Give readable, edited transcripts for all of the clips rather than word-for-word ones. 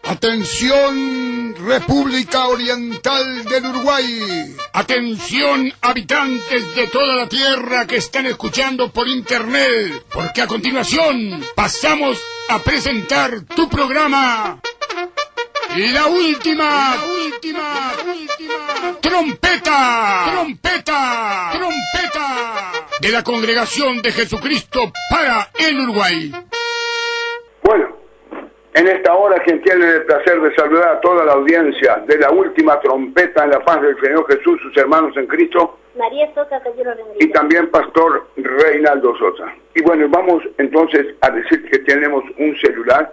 Atención, República Oriental del Uruguay. Atención, habitantes de toda la tierra que están escuchando por internet, porque a continuación pasamos a presentar tu programa. La última trompeta de la Congregación de Jesucristo para el Uruguay. Bueno, en esta hora quien tiene el placer de saludar a toda la audiencia de la última trompeta en la paz del Señor Jesús, sus hermanos en Cristo. María Sosa, que Dios lo bendiga. Y también Pastor Reinaldo Sosa. Y bueno, vamos entonces a decir que tenemos un celular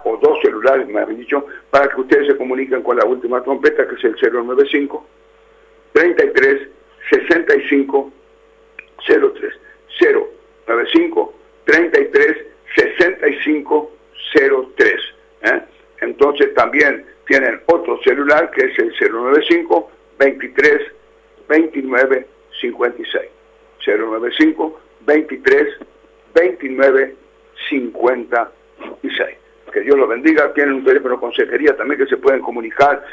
o dos celulares, me han dicho, para que ustedes se comuniquen con la última trompeta, que es el 095 33 65 03 095 33 65 03. Entonces también tienen otro celular que es el 095 23 29 56 095 23 29 56. Que Dios los bendiga. Tienen un teléfono de consejería también que se pueden comunicar,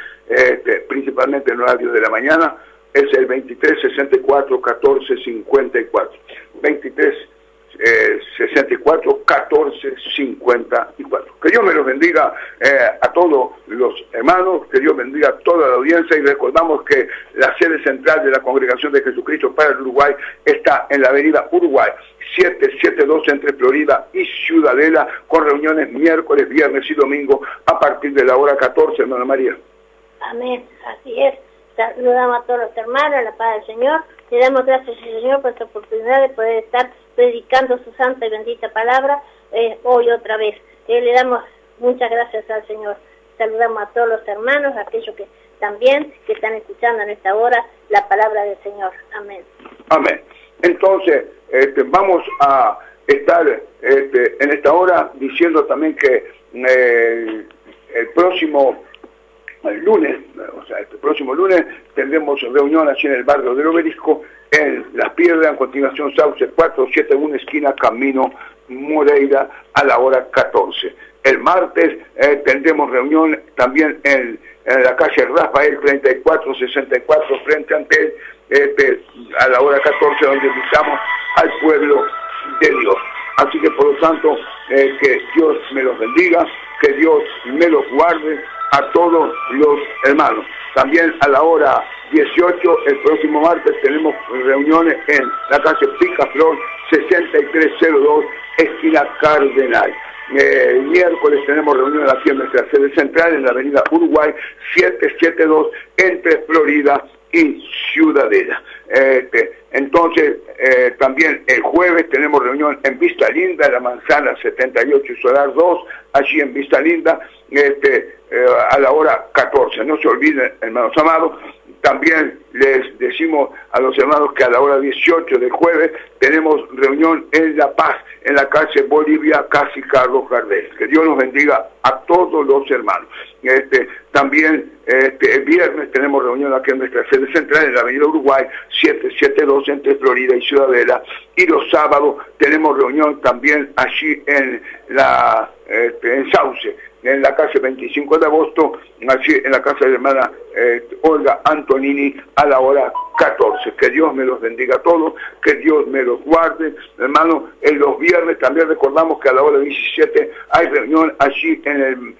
principalmente en horario de la mañana. Es el 23 64 14 54. 23 64 14 54. Que Dios me los bendiga a todos los hermanos, que Dios bendiga a toda la audiencia, y recordamos que la sede central de la Congregación de Jesucristo para el Uruguay está en la avenida Uruguay 772 entre Florida y Ciudadela, con reuniones miércoles, viernes y domingo a partir de la hora 14, hermana María. Amén, así es. Saludamos a todos los hermanos, la paz del Señor. Le damos gracias al Señor por esta oportunidad de poder estar predicando su santa y bendita palabra hoy otra vez. Le damos muchas gracias al Señor. Saludamos a todos los hermanos, a aquellos que también que están escuchando en esta hora la palabra del Señor. Amén. Amén. Entonces, vamos a estar en esta hora diciendo también que el próximo lunes, o sea, este próximo lunes, tendremos reunión allí en el barrio del Obelisco, en Las Piedras, en continuación Sauce 471, esquina Camino Moreira, a la hora 14. El martes tendremos reunión también en la calle Rafael 3464, frente a Antel, a la hora 14, donde invitamos al pueblo de Dios. Así que, por lo tanto, que Dios me los bendiga, que Dios me los guarde a todos los hermanos. También a la hora 18, el próximo martes, tenemos reuniones en la calle Picaflor 6302, esquina Cardenal. El miércoles tenemos reunión aquí en nuestra sede central en la avenida Uruguay 772 entre Florida y Ciudadela. Entonces, también el jueves tenemos reunión en Vista Linda, en la Manzana 78 y Solar 2, allí en Vista Linda, a la hora 14. No se olviden, hermanos amados. También les decimos a los hermanos que a la hora 18 del jueves tenemos reunión en La Paz, en la calle Bolivia, casi Carlos Gardel. Que Dios nos bendiga a todos los hermanos. También el viernes tenemos reunión aquí en nuestra sede central en la avenida Uruguay 772 entre Florida y Ciudadela, y los sábados tenemos reunión también allí en en Sauce, en la calle 25 de agosto, allí en la casa de la hermana Olga Antonini, a la hora 14. Que Dios me los bendiga a todos, que Dios me los guarde. Hermano, en los viernes también recordamos que a la hora 17 hay reunión allí en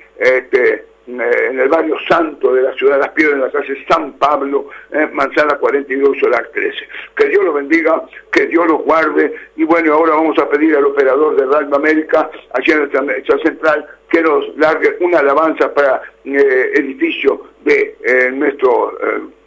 el barrio Santo de la ciudad de Las Piedras, en la calle San Pablo, Manzana 42, Solar 13. Que Dios los bendiga, que Dios los guarde. Y bueno, ahora vamos a pedir al operador de Radio América, allí en nuestra central, que nos largue una alabanza para edificio de nuestro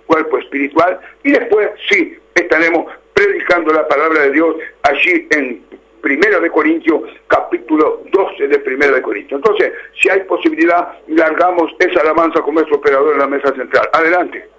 cuerpo espiritual, y después sí estaremos predicando la palabra de Dios allí en Primera de Corintios, capítulo 12 de Primera de Corintios. Entonces, si hay posibilidad, largamos esa alabanza con nuestro operador en la mesa central. Adelante.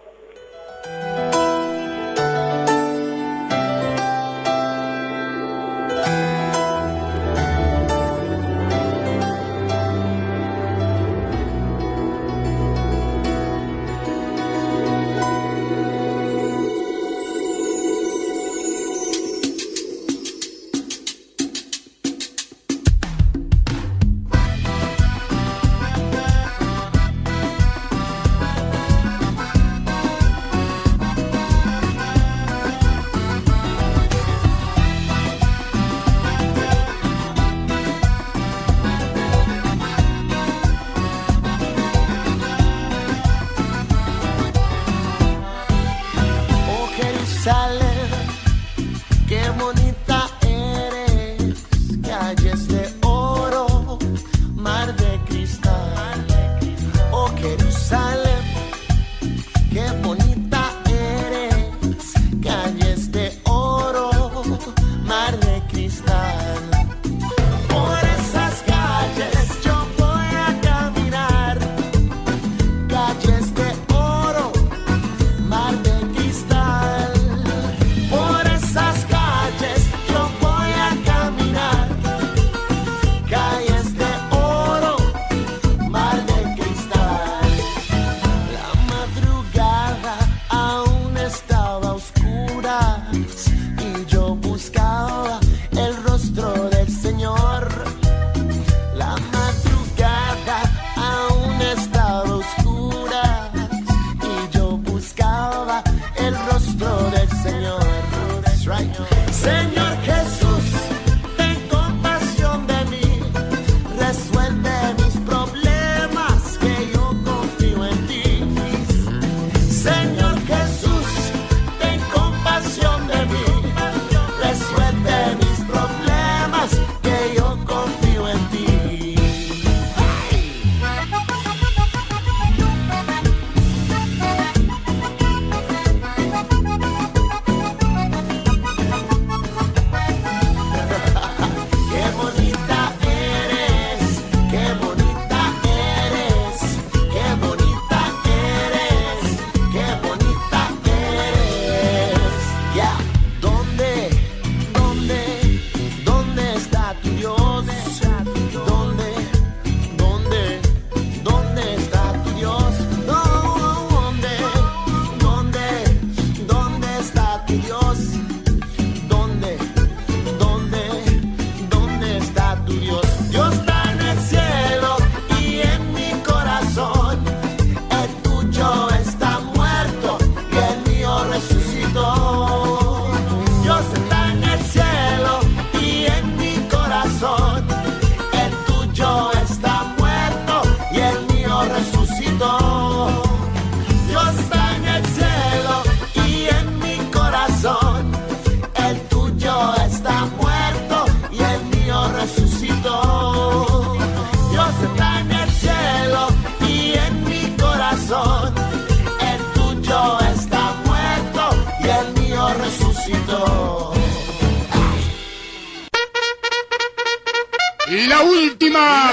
La última.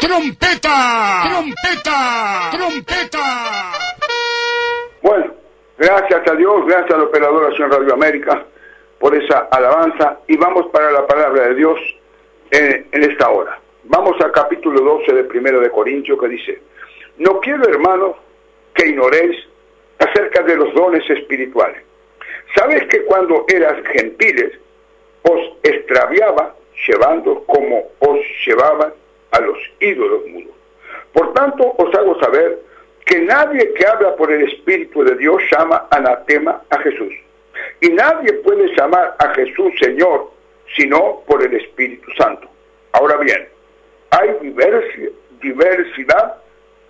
Trompeta. Bueno, gracias a Dios, gracias al operador Acción Radio América por esa alabanza, y vamos para la palabra de Dios en esta hora. Vamos al capítulo 12 de 1 de Corintios, que dice: no quiero, hermanos, que ignoréis acerca de los dones espirituales. ¿Sabéis que cuando eras gentiles os extraviaba llevando como os llevaban a los ídolos mudos? Por tanto os hago saber que nadie que habla por el Espíritu de Dios llama anatema a Jesús. Y nadie puede llamar a Jesús Señor sino por el Espíritu Santo. Ahora bien, hay diversidad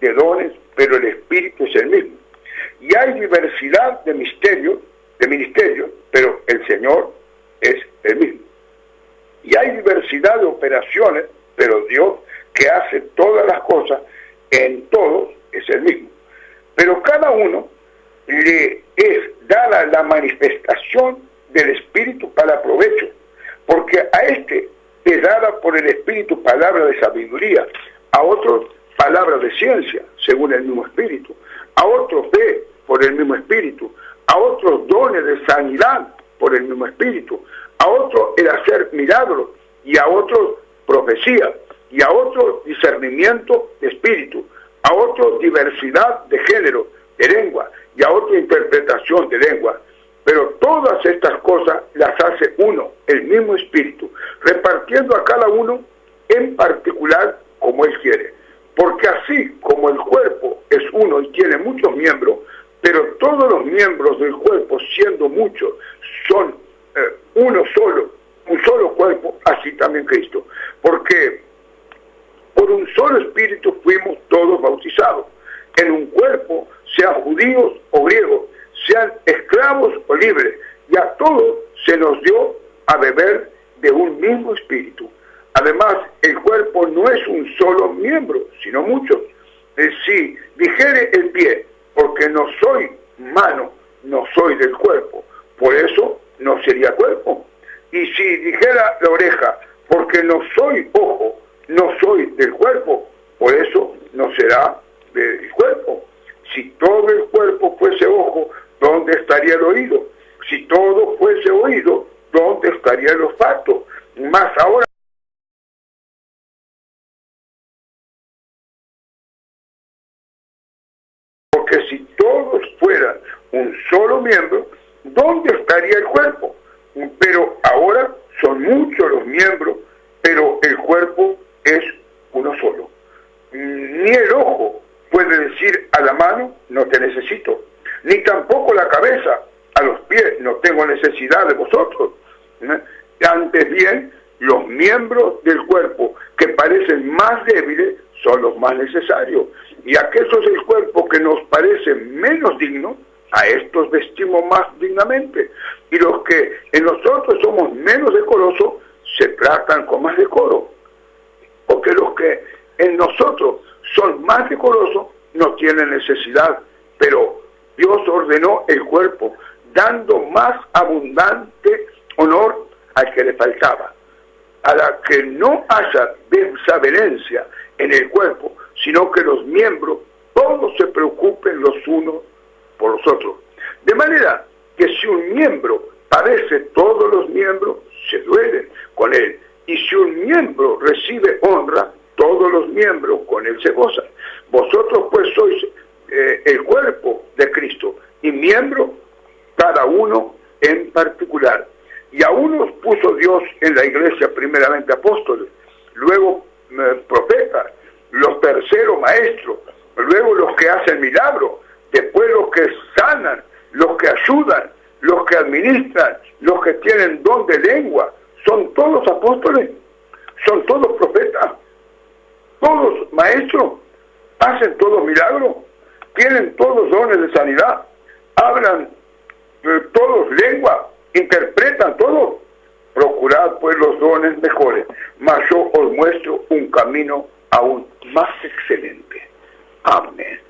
de dones, pero el Espíritu es el mismo. Y hay diversidad de ministerios, pero el Señor es el mismo. Y hay diversidad de operaciones, pero Dios, que hace todas las cosas en todos, es el mismo. Pero cada uno le es dada la manifestación del Espíritu para provecho, porque a este es dada por el Espíritu palabra de sabiduría, a otros palabra de ciencia, según el mismo Espíritu, a otros fe por el mismo Espíritu, a otros dones de sanidad por el mismo Espíritu, a otros el hacer milagros, y a otros profecía, y a otros discernimiento de espíritu, a otros diversidad de género, de lengua, y a otra interpretación de lengua. Pero todas estas cosas las hace uno, el mismo Espíritu, repartiendo a cada uno en particular como Él quiere. Porque así como el cuerpo es uno y tiene muchos miembros, pero todos los miembros del cuerpo, siendo muchos, son un solo cuerpo, así también Cristo. Porque por un solo Espíritu fuimos todos bautizados en un cuerpo, sean judíos o griegos, sean esclavos o libres, y a todos se nos dio a beber de un mismo Espíritu. Además, el cuerpo no es un solo miembro, sino muchos. Si dijere el pie, porque no soy mano, no soy del cuerpo, por eso no sería cuerpo. Y si dijera la oreja, porque no soy ojo, no soy del cuerpo, por eso no será del cuerpo. Si todo el cuerpo fuese ojo, ¿dónde estaría el oído? Si todo fuese oído, ¿dónde estaría el olfato? Más ahora, porque si todos fueran un solo miembro, ¿dónde estaría el cuerpo? Pero ahora son muchos los miembros, pero el cuerpo es uno solo. Ni el ojo puede decir a la mano, no te necesito, ni tampoco la cabeza a los pies, no tengo necesidad de vosotros. Antes bien, los miembros del cuerpo que parecen más débiles son los más necesarios, y aquellos del cuerpo que nos parecen menos dignos, a estos vestimos más dignamente, y los que en nosotros somos menos decorosos se tratan con más decoro, porque los que en nosotros son más decorosos no tienen necesidad, pero Dios ordenó el cuerpo, dando más abundante honor al que le faltaba, a la que no haya desavenencia en el cuerpo, sino que los miembros todos se preocupen los unos por los otros. De manera que si un miembro padece, todos los miembros se duelen con él, y si un miembro recibe honra, todos los miembros con él se gozan. Vosotros pues sois el cuerpo de Cristo, y miembro cada uno en particular. Y a unos puso Dios en la iglesia primeramente apóstoles, luego profetas, los terceros maestros, luego los que hacen milagros, después los que sanan, los que ayudan, los que administran, los que tienen don de lengua. ¿Son todos apóstoles? ¿Son todos profetas? ¿Todos maestros? ¿Hacen todos milagros? ¿Tienen todos dones de sanidad? ¿Hablan todos lengua? ¿Interpretan todos? Procurad pues los dones mejores, mas yo os muestro un camino aún más excelente. Amén.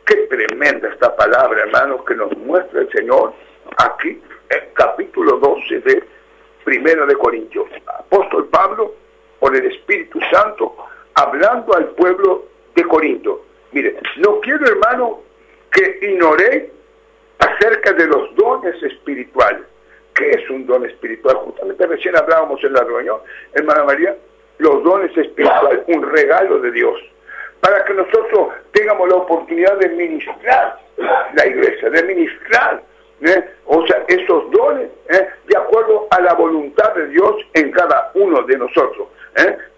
Qué tremenda esta palabra, hermanos, que nos muestra el Señor aquí, en capítulo 12 de Primero de Corintios. Apóstol Pablo, por el Espíritu Santo, hablando al pueblo de Corinto. Mire, no quiero, hermano, que ignoréis acerca de los dones espirituales. ¿Qué es un don espiritual? Justamente recién hablábamos en la reunión, hermana María, los dones espirituales, un regalo de Dios, para que nosotros tengamos la oportunidad de ministrar la iglesia, de ministrar, o sea, esos dones, de acuerdo a la voluntad de Dios en cada uno de nosotros.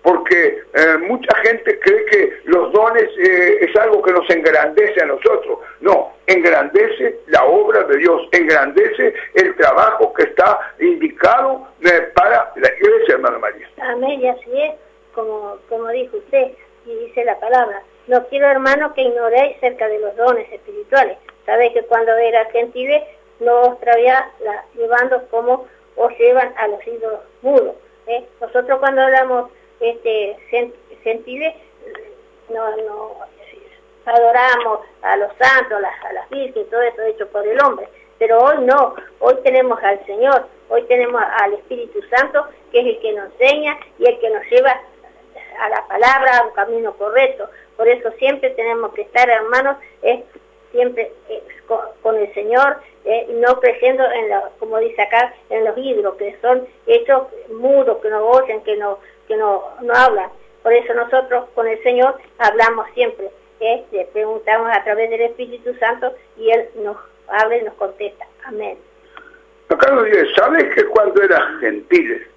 Porque mucha gente cree que los dones es algo que nos engrandece a nosotros. No, engrandece la obra de Dios, engrandece el trabajo que está indicado para la iglesia, hermana María. Amén, y así es, como dijo usted, y dice la palabra. No quiero, hermano, que ignoréis acerca de los dones espirituales. Sabéis que cuando era gentiles no os traía llevando como os llevan a los ídolos mudos. Nosotros cuando hablamos gentiles no adoramos a los santos, a las virgen, todo eso hecho por el hombre, pero hoy no, hoy tenemos al Señor, hoy tenemos al Espíritu Santo, que es el que nos enseña y el que nos lleva a la palabra, a un camino correcto. Por eso siempre tenemos que estar, hermanos, siempre con el Señor, no creyendo como dice acá, en los ídolos, que son hechos mudos, que no oyen, que no hablan. Por eso nosotros con el Señor hablamos siempre, le preguntamos a través del Espíritu Santo y Él nos habla y nos contesta. Amén. Acá nos dice, ¿sabes que cuando eras gentiles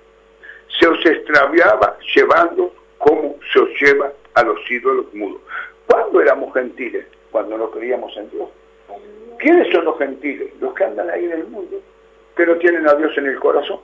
se os extraviaba llevando como se os lleva a los ídolos mudos? ¿Cuándo éramos gentiles? Cuando no creíamos en Dios. ¿Quiénes son los gentiles? Los que andan ahí en el mundo, que no tienen a Dios en el corazón,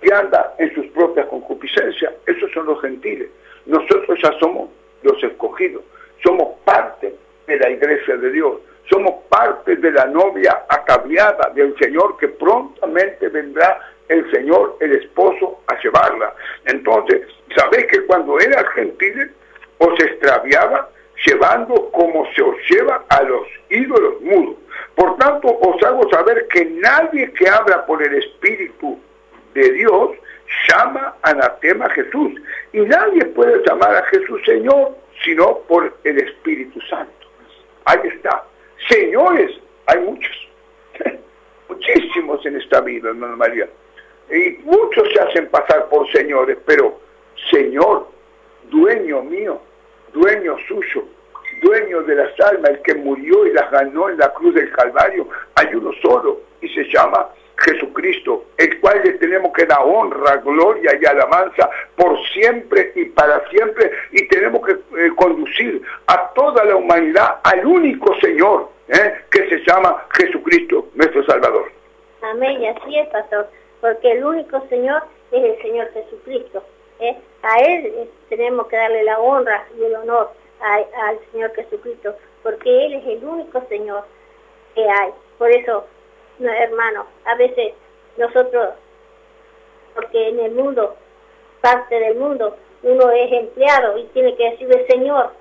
que andan en sus propias concupiscencias. Esos son los gentiles. Nosotros ya somos los escogidos, somos parte de la iglesia de Dios, somos parte de la novia ataviada del Señor, que prontamente vendrá el Señor, el esposo, a llevarla. Entonces, ¿sabéis que cuando eran gentiles os extraviaba llevando como se os lleva a los ídolos mudos? Por tanto, os hago saber que nadie que habla por el Espíritu de Dios llama anatema a Jesús, y nadie puede llamar a Jesús Señor sino por el Espíritu Santo. Ahí está. Señores, hay muchos, muchísimos en esta vida, hermana María, y muchos se hacen pasar por señores, pero Señor, dueño mío, dueño suyo, dueño de las almas, el que murió y las ganó en la cruz del Calvario, hay uno solo, y se llama Jesucristo, el cual le tenemos que dar honra, gloria y alabanza por siempre y para siempre, y tenemos que conducir a toda la humanidad al único Señor, que se llama Jesucristo, nuestro Salvador. Amén, y así es, pastor, porque el único Señor es el Señor Jesucristo. A Él tenemos que darle la honra y el honor al Señor Jesucristo, porque Él es el único Señor que hay. Por eso, no, hermano, a veces nosotros, porque en el mundo, parte del mundo, uno es empleado y tiene que decirle Señor,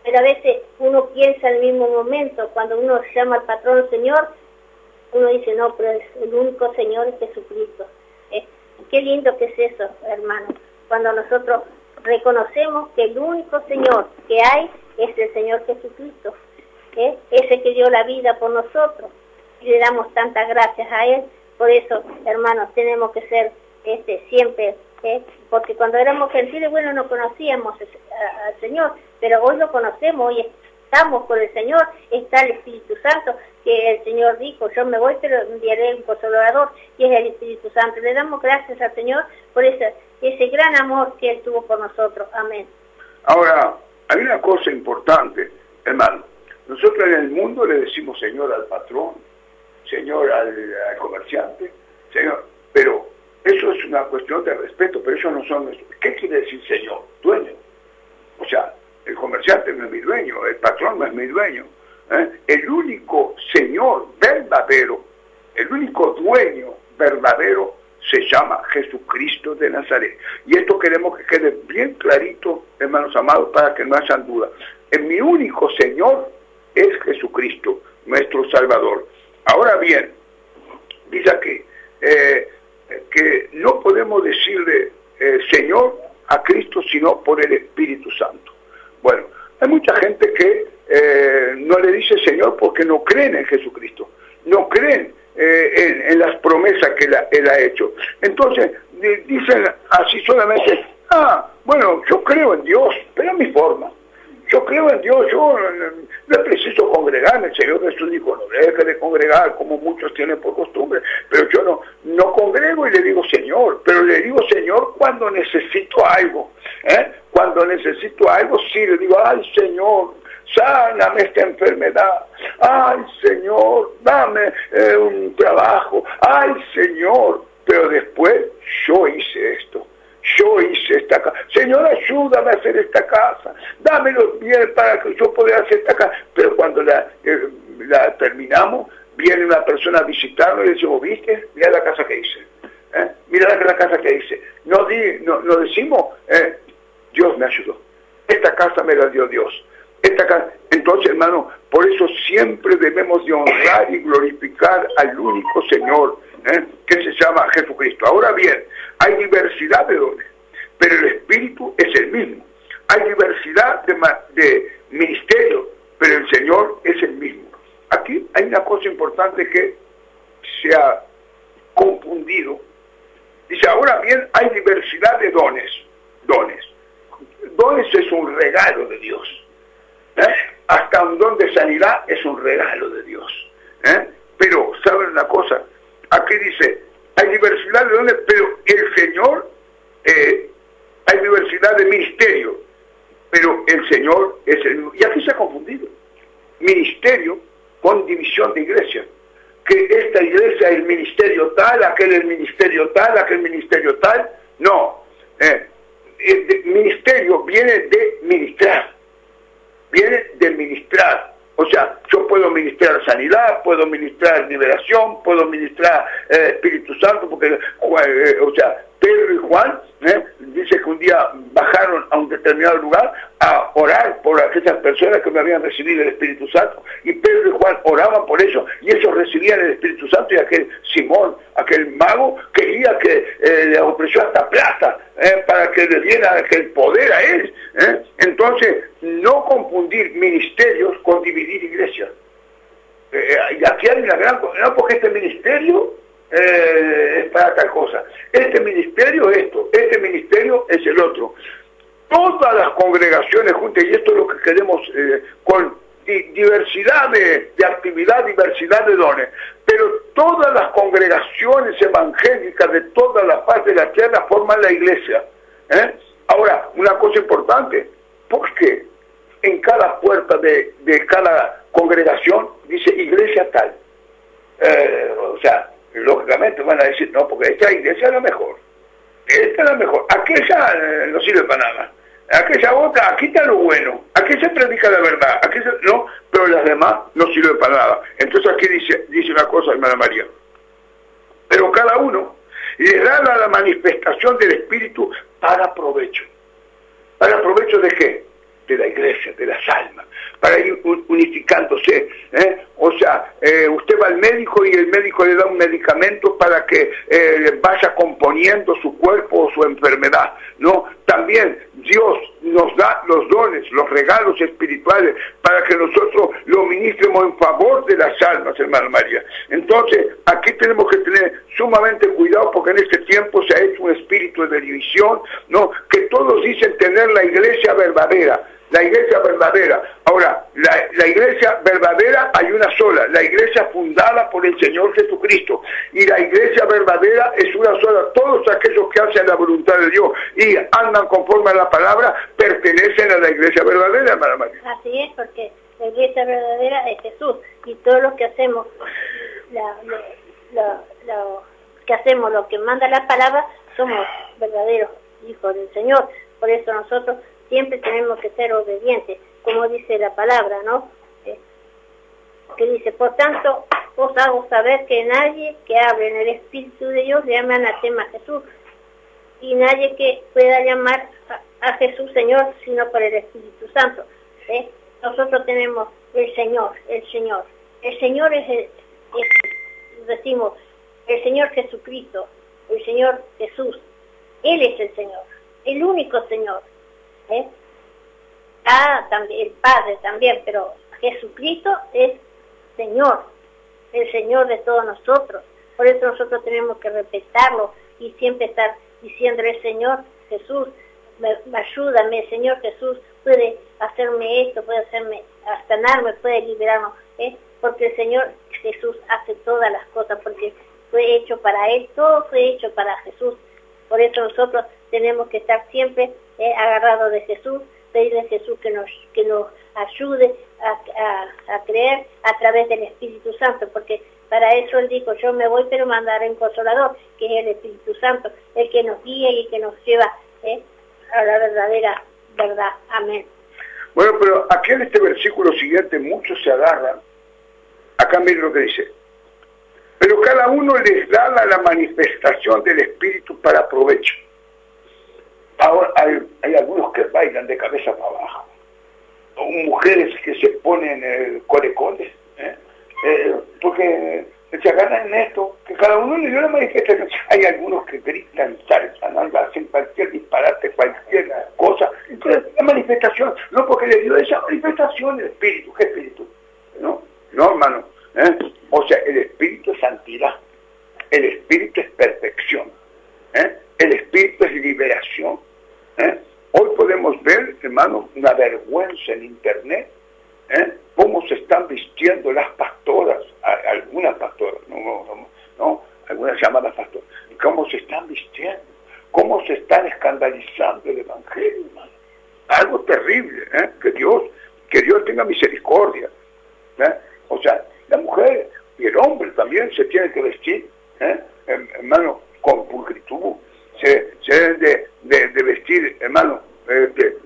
pero a veces uno piensa en el mismo momento, cuando uno llama al patrón Señor, uno dice no, pero el único Señor es Jesucristo. Qué lindo que es eso, hermano, cuando nosotros reconocemos que el único Señor que hay es el Señor Jesucristo, ese que dio la vida por nosotros, y le damos tantas gracias a Él. Por eso, hermanos, tenemos que ser siempre, porque cuando éramos gentiles, bueno, no conocíamos al Señor, pero hoy lo conocemos, hoy estamos con el Señor, está el Espíritu Santo, que el Señor dijo, yo me voy, pero enviaré un consolador, y es el Espíritu Santo. Le damos gracias al Señor por ese gran amor que Él tuvo por nosotros. Amén. Ahora, hay una cosa importante, hermano. Nosotros en el mundo le decimos Señor al patrón, Señor al comerciante, Señor, pero eso es una cuestión de respeto, pero ellos no son nuestros. ¿Qué quiere decir Señor? Dueño. O sea, el comerciante no es mi dueño, el patrón no es mi dueño. El único Señor verdadero, el único dueño verdadero se llama Jesucristo de Nazaret. Y esto queremos que quede bien clarito, hermanos amados, para que no hayan dudas. Mi único Señor es Jesucristo, nuestro Salvador. Ahora bien, dice aquí, que no podemos decirle Señor a Cristo sino por el Espíritu Santo. Bueno, hay mucha gente que no le dice Señor porque no creen en Jesucristo, no creen en las promesas que Él ha hecho. Entonces dicen así solamente, bueno, yo creo en Dios, pero a mi forma. Yo creo en Dios, yo no preciso congregarme. El Señor Jesús dijo, no deje de congregar como muchos tienen por costumbre, pero yo no congrego y le digo Señor, pero le digo Señor cuando necesito algo. Cuando necesito algo, sí, le digo, ay Señor, sáname esta enfermedad, ay Señor, dame un trabajo, ay Señor, pero después yo hice esto. Yo hice esta casa. Señor, ayúdame a hacer esta casa. Dame los bienes para que yo pueda hacer esta casa. Pero cuando la terminamos, viene una persona a visitarnos y le decimos, ¿viste? Mira la casa que hice. Mira la casa que hice. No decimos, Dios me ayudó. Esta casa me la dio Dios. Esta casa. Entonces, hermano, por eso siempre debemos de honrar y glorificar al único Señor, que se llama Jesucristo. Ahora bien, hay diversidad de dones, pero el Espíritu es el mismo. Hay diversidad de ministerios, pero el Señor es el mismo. Aquí hay una cosa importante que se ha confundido. Dice, ahora bien, hay diversidad de dones. Dones es un regalo de Dios. Hasta un don de sanidad es un regalo de Dios. Pero, ¿saben una cosa? Aquí dice, hay diversidad de dones, pero el Señor, hay diversidad de ministerio, pero el Señor es el mismo. Y aquí se ha confundido. Ministerio con división de iglesia. Que esta iglesia es el ministerio tal, aquel es el ministerio tal, aquel ministerio tal. No. Ministerio viene de ministrar. Viene de ministrar. O sea, yo puedo ministrar sanidad, puedo ministrar liberación, puedo ministrar Espíritu Santo, porque, Pedro y Juan, dice que un día bajaron a un determinado lugar a orar por aquellas personas que me habían recibido el Espíritu Santo. Y Pedro y Juan oraban por ellos, y ellos recibían el Espíritu Santo, y aquel Simón, aquel mago, quería que le ofreció hasta plata para que le diera aquel poder a él. Entonces, no confundir ministerios con dividir iglesias. Y aquí hay una gran cosa, no porque este ministerio es para tal cosa, este ministerio es esto, este ministerio es el otro. Todas las congregaciones juntas, y esto es lo que queremos con diversidad de actividad, diversidad de dones, pero todas las congregaciones evangélicas de toda la paz de la tierra forman la iglesia. Ahora, una cosa importante, porque en cada puerta de cada congregación dice iglesia tal. Lógicamente van a decir, no, porque esta iglesia es la mejor. Esta es la mejor. Aquella no sirve para nada. Aquella otra, aquí está lo bueno. Aquí se predica la verdad. No, pero las demás no sirven para nada. Entonces aquí dice una cosa, hermana María. Pero cada uno le da la manifestación del Espíritu para provecho. ¿Para provecho de qué? De la iglesia, de las almas, para ir unificándose. Usted va al médico y el médico le da un medicamento para que vaya componiendo su cuerpo o su enfermedad, ¿no? También Dios nos da los dones, los regalos espirituales para que nosotros lo ministremos en favor de las almas, hermana María. Entonces, aquí tenemos que tener sumamente cuidado porque en este tiempo se ha hecho un espíritu de división, ¿no? Que todos dicen tener la iglesia verdadera. La iglesia verdadera. Ahora, la iglesia verdadera hay una sola, la iglesia fundada por el Señor Jesucristo. Y la iglesia verdadera es una sola. Todos aquellos que hacen la voluntad de Dios y andan conforme a la palabra, pertenecen a la iglesia verdadera, hermana María. Así es, porque la iglesia verdadera es Jesús. Y todo lo que hacemos, lo que manda la palabra, somos verdaderos hijos del Señor. Por eso nosotros siempre tenemos que ser obedientes, como dice la palabra, ¿no? Que dice, por tanto, os hago saber que nadie que hable en el Espíritu de Dios llame anatema a Jesús, y nadie que pueda llamar a Jesús Señor, sino por el Espíritu Santo. Nosotros tenemos el Señor. El Señor es decimos, el Señor Jesucristo, el Señor Jesús. Él es el Señor, el único Señor. También, el Padre también, pero Jesucristo es Señor, el Señor de todos nosotros. Por eso nosotros tenemos que respetarlo y siempre estar diciéndole: Señor Jesús, ayúdame, Señor Jesús, puede hacerme esto, puede hacerme sanarme, puede liberarnos, porque el Señor Jesús hace todas las cosas, porque fue hecho para Él, todo fue hecho para Jesús. Por eso nosotros tenemos que estar siempre agarrados de Jesús, pedirle a Jesús que nos ayude a creer a través del Espíritu Santo, porque para eso Él dijo: yo me voy, pero mandaré un Consolador, que es el Espíritu Santo, el que nos guía y que nos lleva a la verdadera verdad. Amén. Bueno, pero aquí en este versículo siguiente muchos se agarran. Acá miren lo que dice: pero cada uno les da la manifestación del Espíritu para provecho. Ahora hay algunos que bailan de cabeza para abajo, o mujeres que se ponen colecones, porque se agarran en esto, que cada uno le dio la manifestación. Hay algunos que gritan, saltan, hacen cualquier disparate, cualquier cosa. Entonces, la manifestación, no porque le dio esa manifestación el Espíritu. ¿Qué Espíritu? No, hermano. O sea, el Espíritu es santidad, el Espíritu es perfección, el Espíritu es liberación. Hoy podemos ver, hermano, una vergüenza en Internet, cómo se están vistiendo las pastoras, algunas pastoras, no, algunas llamadas pastoras, cómo se están vistiendo, cómo se están escandalizando el Evangelio, hermano. Algo terrible, que Dios tenga misericordia. O sea, la mujer y el hombre también se tienen que vestir, hermano, con pulcritud, se deben de vestir, hermano,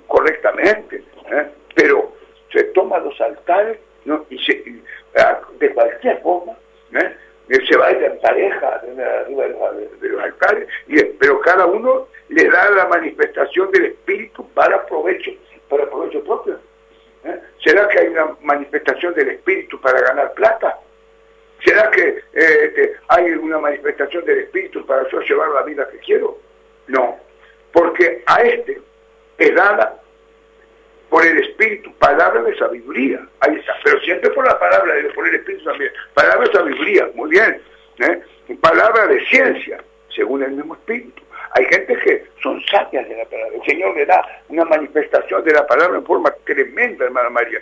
correctamente, pero se toman los altares, ¿no? Y de cualquier forma, se baila en pareja arriba de los altares, pero cada uno le da la manifestación del Espíritu para provecho propio. ¿Será que hay una manifestación del Espíritu para ganar plata? ¿Será que hay una manifestación del Espíritu para yo llevar la vida que quiero? No, porque a es dada por el Espíritu palabra de sabiduría. Ahí está, pero siempre por la palabra, por el Espíritu también. Palabra de sabiduría, muy bien. Palabra de ciencia, según el mismo Espíritu. Hay gente que son sabias de la palabra. El Señor le da una manifestación de la palabra en forma tremenda, hermana María.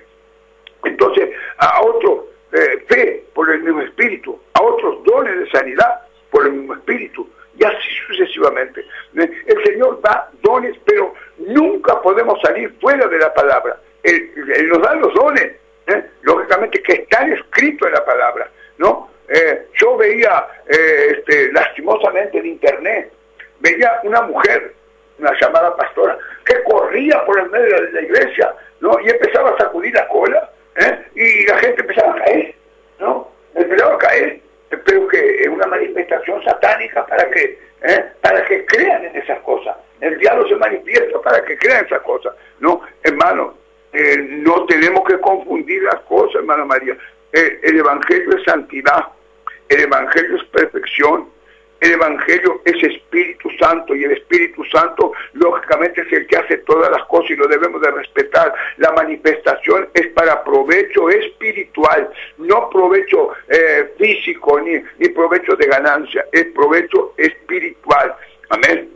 Entonces, a otros fe por el mismo Espíritu, a otros dones de sanidad por el mismo Espíritu, y así sucesivamente. El Señor da dones, pero nunca podemos salir fuera de la palabra. Él nos da los dones, lógicamente, que están escritos en la palabra, ¿no? Yo veía, lastimosamente en Internet, veía una mujer, una llamada pastora, que corría por el medio de la iglesia, ¿no? Y empezaba a sacudir la cola, y la gente empezaba a caer, ¿no? Empezaba a caer, pero que es una manifestación satánica para que crean en esas cosas. El diablo se manifiesta para que crean esas cosas, ¿no? Hermano, no tenemos que confundir las cosas, hermana María. El Evangelio es santidad, el Evangelio es perfección, el Evangelio es Espíritu Santo, y el Espíritu Santo lógicamente es el que hace todas las cosas y lo debemos de respetar. La manifestación es para provecho espiritual, no provecho físico ni provecho de ganancia, es provecho espiritual. Amén.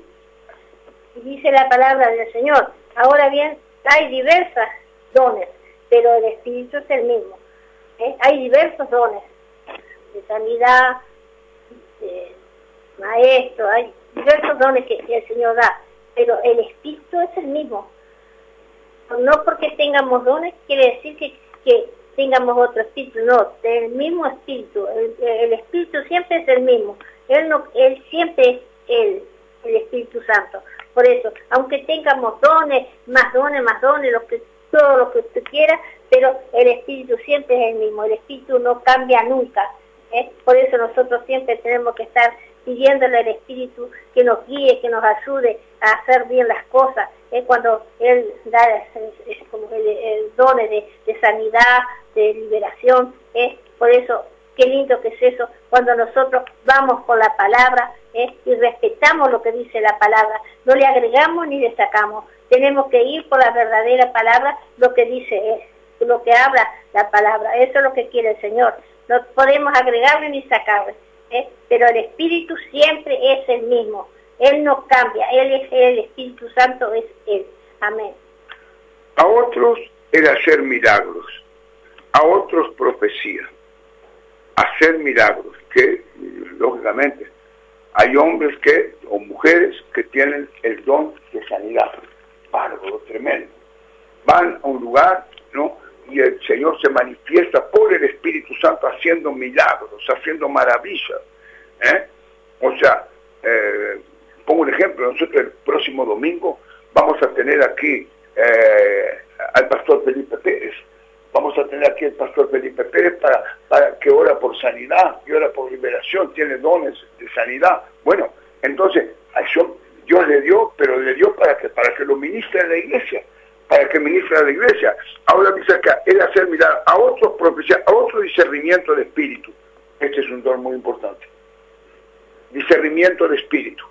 Dice la palabra del Señor. Ahora bien, hay diversas dones, pero el Espíritu es el mismo. Hay diversos dones de sanidad, de maestro, hay diversos dones que el Señor da, pero el Espíritu es el mismo. No porque tengamos dones quiere decir que tengamos otro espíritu, no, el mismo espíritu. El Espíritu siempre es el mismo. Él siempre es el Espíritu Santo. Por eso, aunque tengamos dones, todo lo que usted quiera, pero el Espíritu siempre es el mismo. El Espíritu no cambia nunca. Por eso nosotros siempre tenemos que estar pidiéndole al Espíritu que nos guíe, que nos ayude a hacer bien las cosas. Cuando Él da como el don de sanidad, de liberación. Por eso qué lindo que es eso, cuando nosotros vamos con la palabra y respetamos lo que dice la palabra, no le agregamos ni le sacamos, tenemos que ir por la verdadera palabra, lo que dice lo que habla la palabra, eso es lo que quiere el Señor, no podemos agregarle ni sacarle, pero el Espíritu siempre es el mismo, Él no cambia, Él es el Espíritu Santo, es Él, amén. A otros era hacer milagros, a otros profecía, hacer milagros, que lógicamente hay hombres o mujeres que tienen el don de sanidad, bárbaro, tremendo, van a un lugar, ¿no? Y el Señor se manifiesta por el Espíritu Santo haciendo milagros, haciendo maravillas, o sea, pongo un ejemplo, nosotros el próximo domingo vamos a tener aquí al pastor Felipe Pérez. Vamos a tener aquí al pastor Felipe Pérez para que ora por sanidad, que ora por liberación, tiene dones de sanidad. Bueno, entonces, Dios le dio, pero le dio para que lo ministre en la iglesia, para que ministre a la iglesia. Ahora dice acá, él hacer mirar a otros profecías, a otro discernimiento de espíritu. Este es un don muy importante. Discernimiento de espíritu.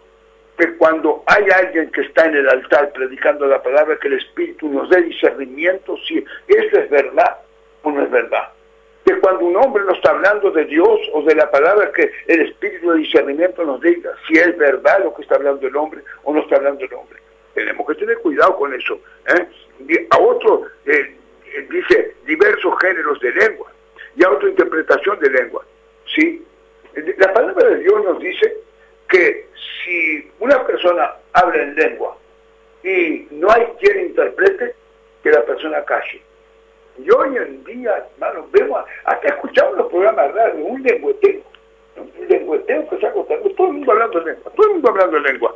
Que cuando hay alguien que está en el altar predicando la palabra, que el Espíritu nos dé discernimiento si eso es verdad o no es verdad. Que cuando un hombre nos está hablando de Dios o de la palabra, que el Espíritu de discernimiento nos diga si es verdad lo que está hablando el hombre o no está hablando el hombre. Tenemos que tener cuidado con eso. A otro dice diversos géneros de lengua y a otra interpretación de lengua. ¿Sí? La palabra de Dios nos dice que si una persona habla en lengua y no hay quien interprete, que la persona calle. Y hoy en día, hermano, vemos, hasta escuchamos los programas raros, un lengüeteo que se ha acostado, todo el mundo hablando en lengua,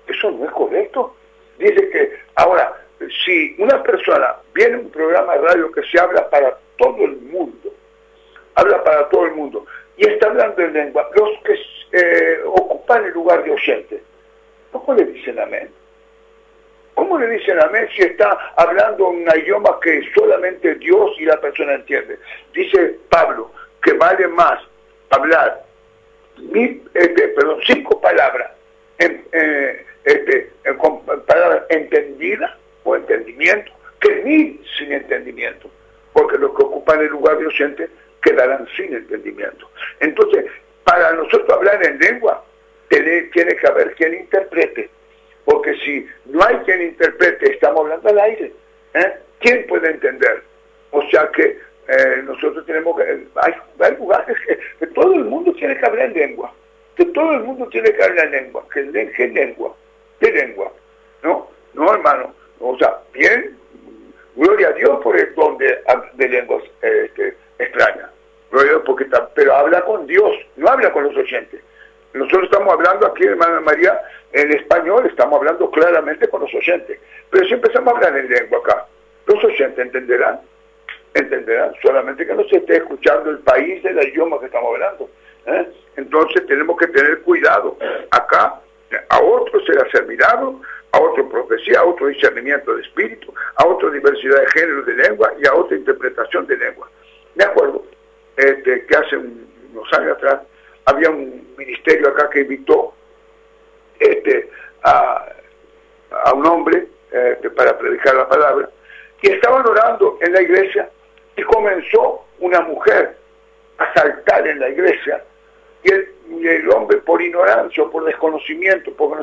Eso no es correcto. Dice que, ahora, si una persona viene a un programa de radio que se habla para todo el mundo, y está hablando en lengua, los que ocupan el lugar de oyente, ¿cómo le dicen amén? ¿Cómo le dicen amén si está hablando un idioma que solamente Dios y la persona entiende? Dice Pablo que vale más hablar 5 palabras con palabras entendidas o entendimiento que 1000 sin entendimiento, porque los que ocupan el lugar de oyente quedarán sin entendimiento. Entonces, para nosotros hablar en lengua, tiene que haber quien interprete, porque si no hay quien interprete, estamos hablando al aire. ¿Quién puede entender? O sea que nosotros tenemos que... Hay lugares que todo el mundo tiene que hablar en lengua, ¿Qué lengua? ¿Qué lengua? No, hermano. O sea, bien, gloria a Dios por el don de lenguas extrañas. Gloria a Dios, pero habla con Dios, no habla con los oyentes. Nosotros estamos hablando aquí, hermana María, en español, estamos hablando claramente con los oyentes. Pero si empezamos a hablar en lengua acá, los oyentes entenderán, solamente que no se esté escuchando el país del idioma que estamos hablando. Entonces tenemos que tener cuidado. Acá, a otros será hacer milagros, a otro profecía, a otro discernimiento de espíritu, a otra diversidad de géneros de lengua y a otra interpretación de lengua. Me acuerdo que hace unos años atrás había un ministerio acá que invitó a un hombre para predicar la palabra, y estaban orando en la iglesia y comenzó una mujer a saltar en la iglesia, y el hombre, por ignorancia o por desconocimiento, porque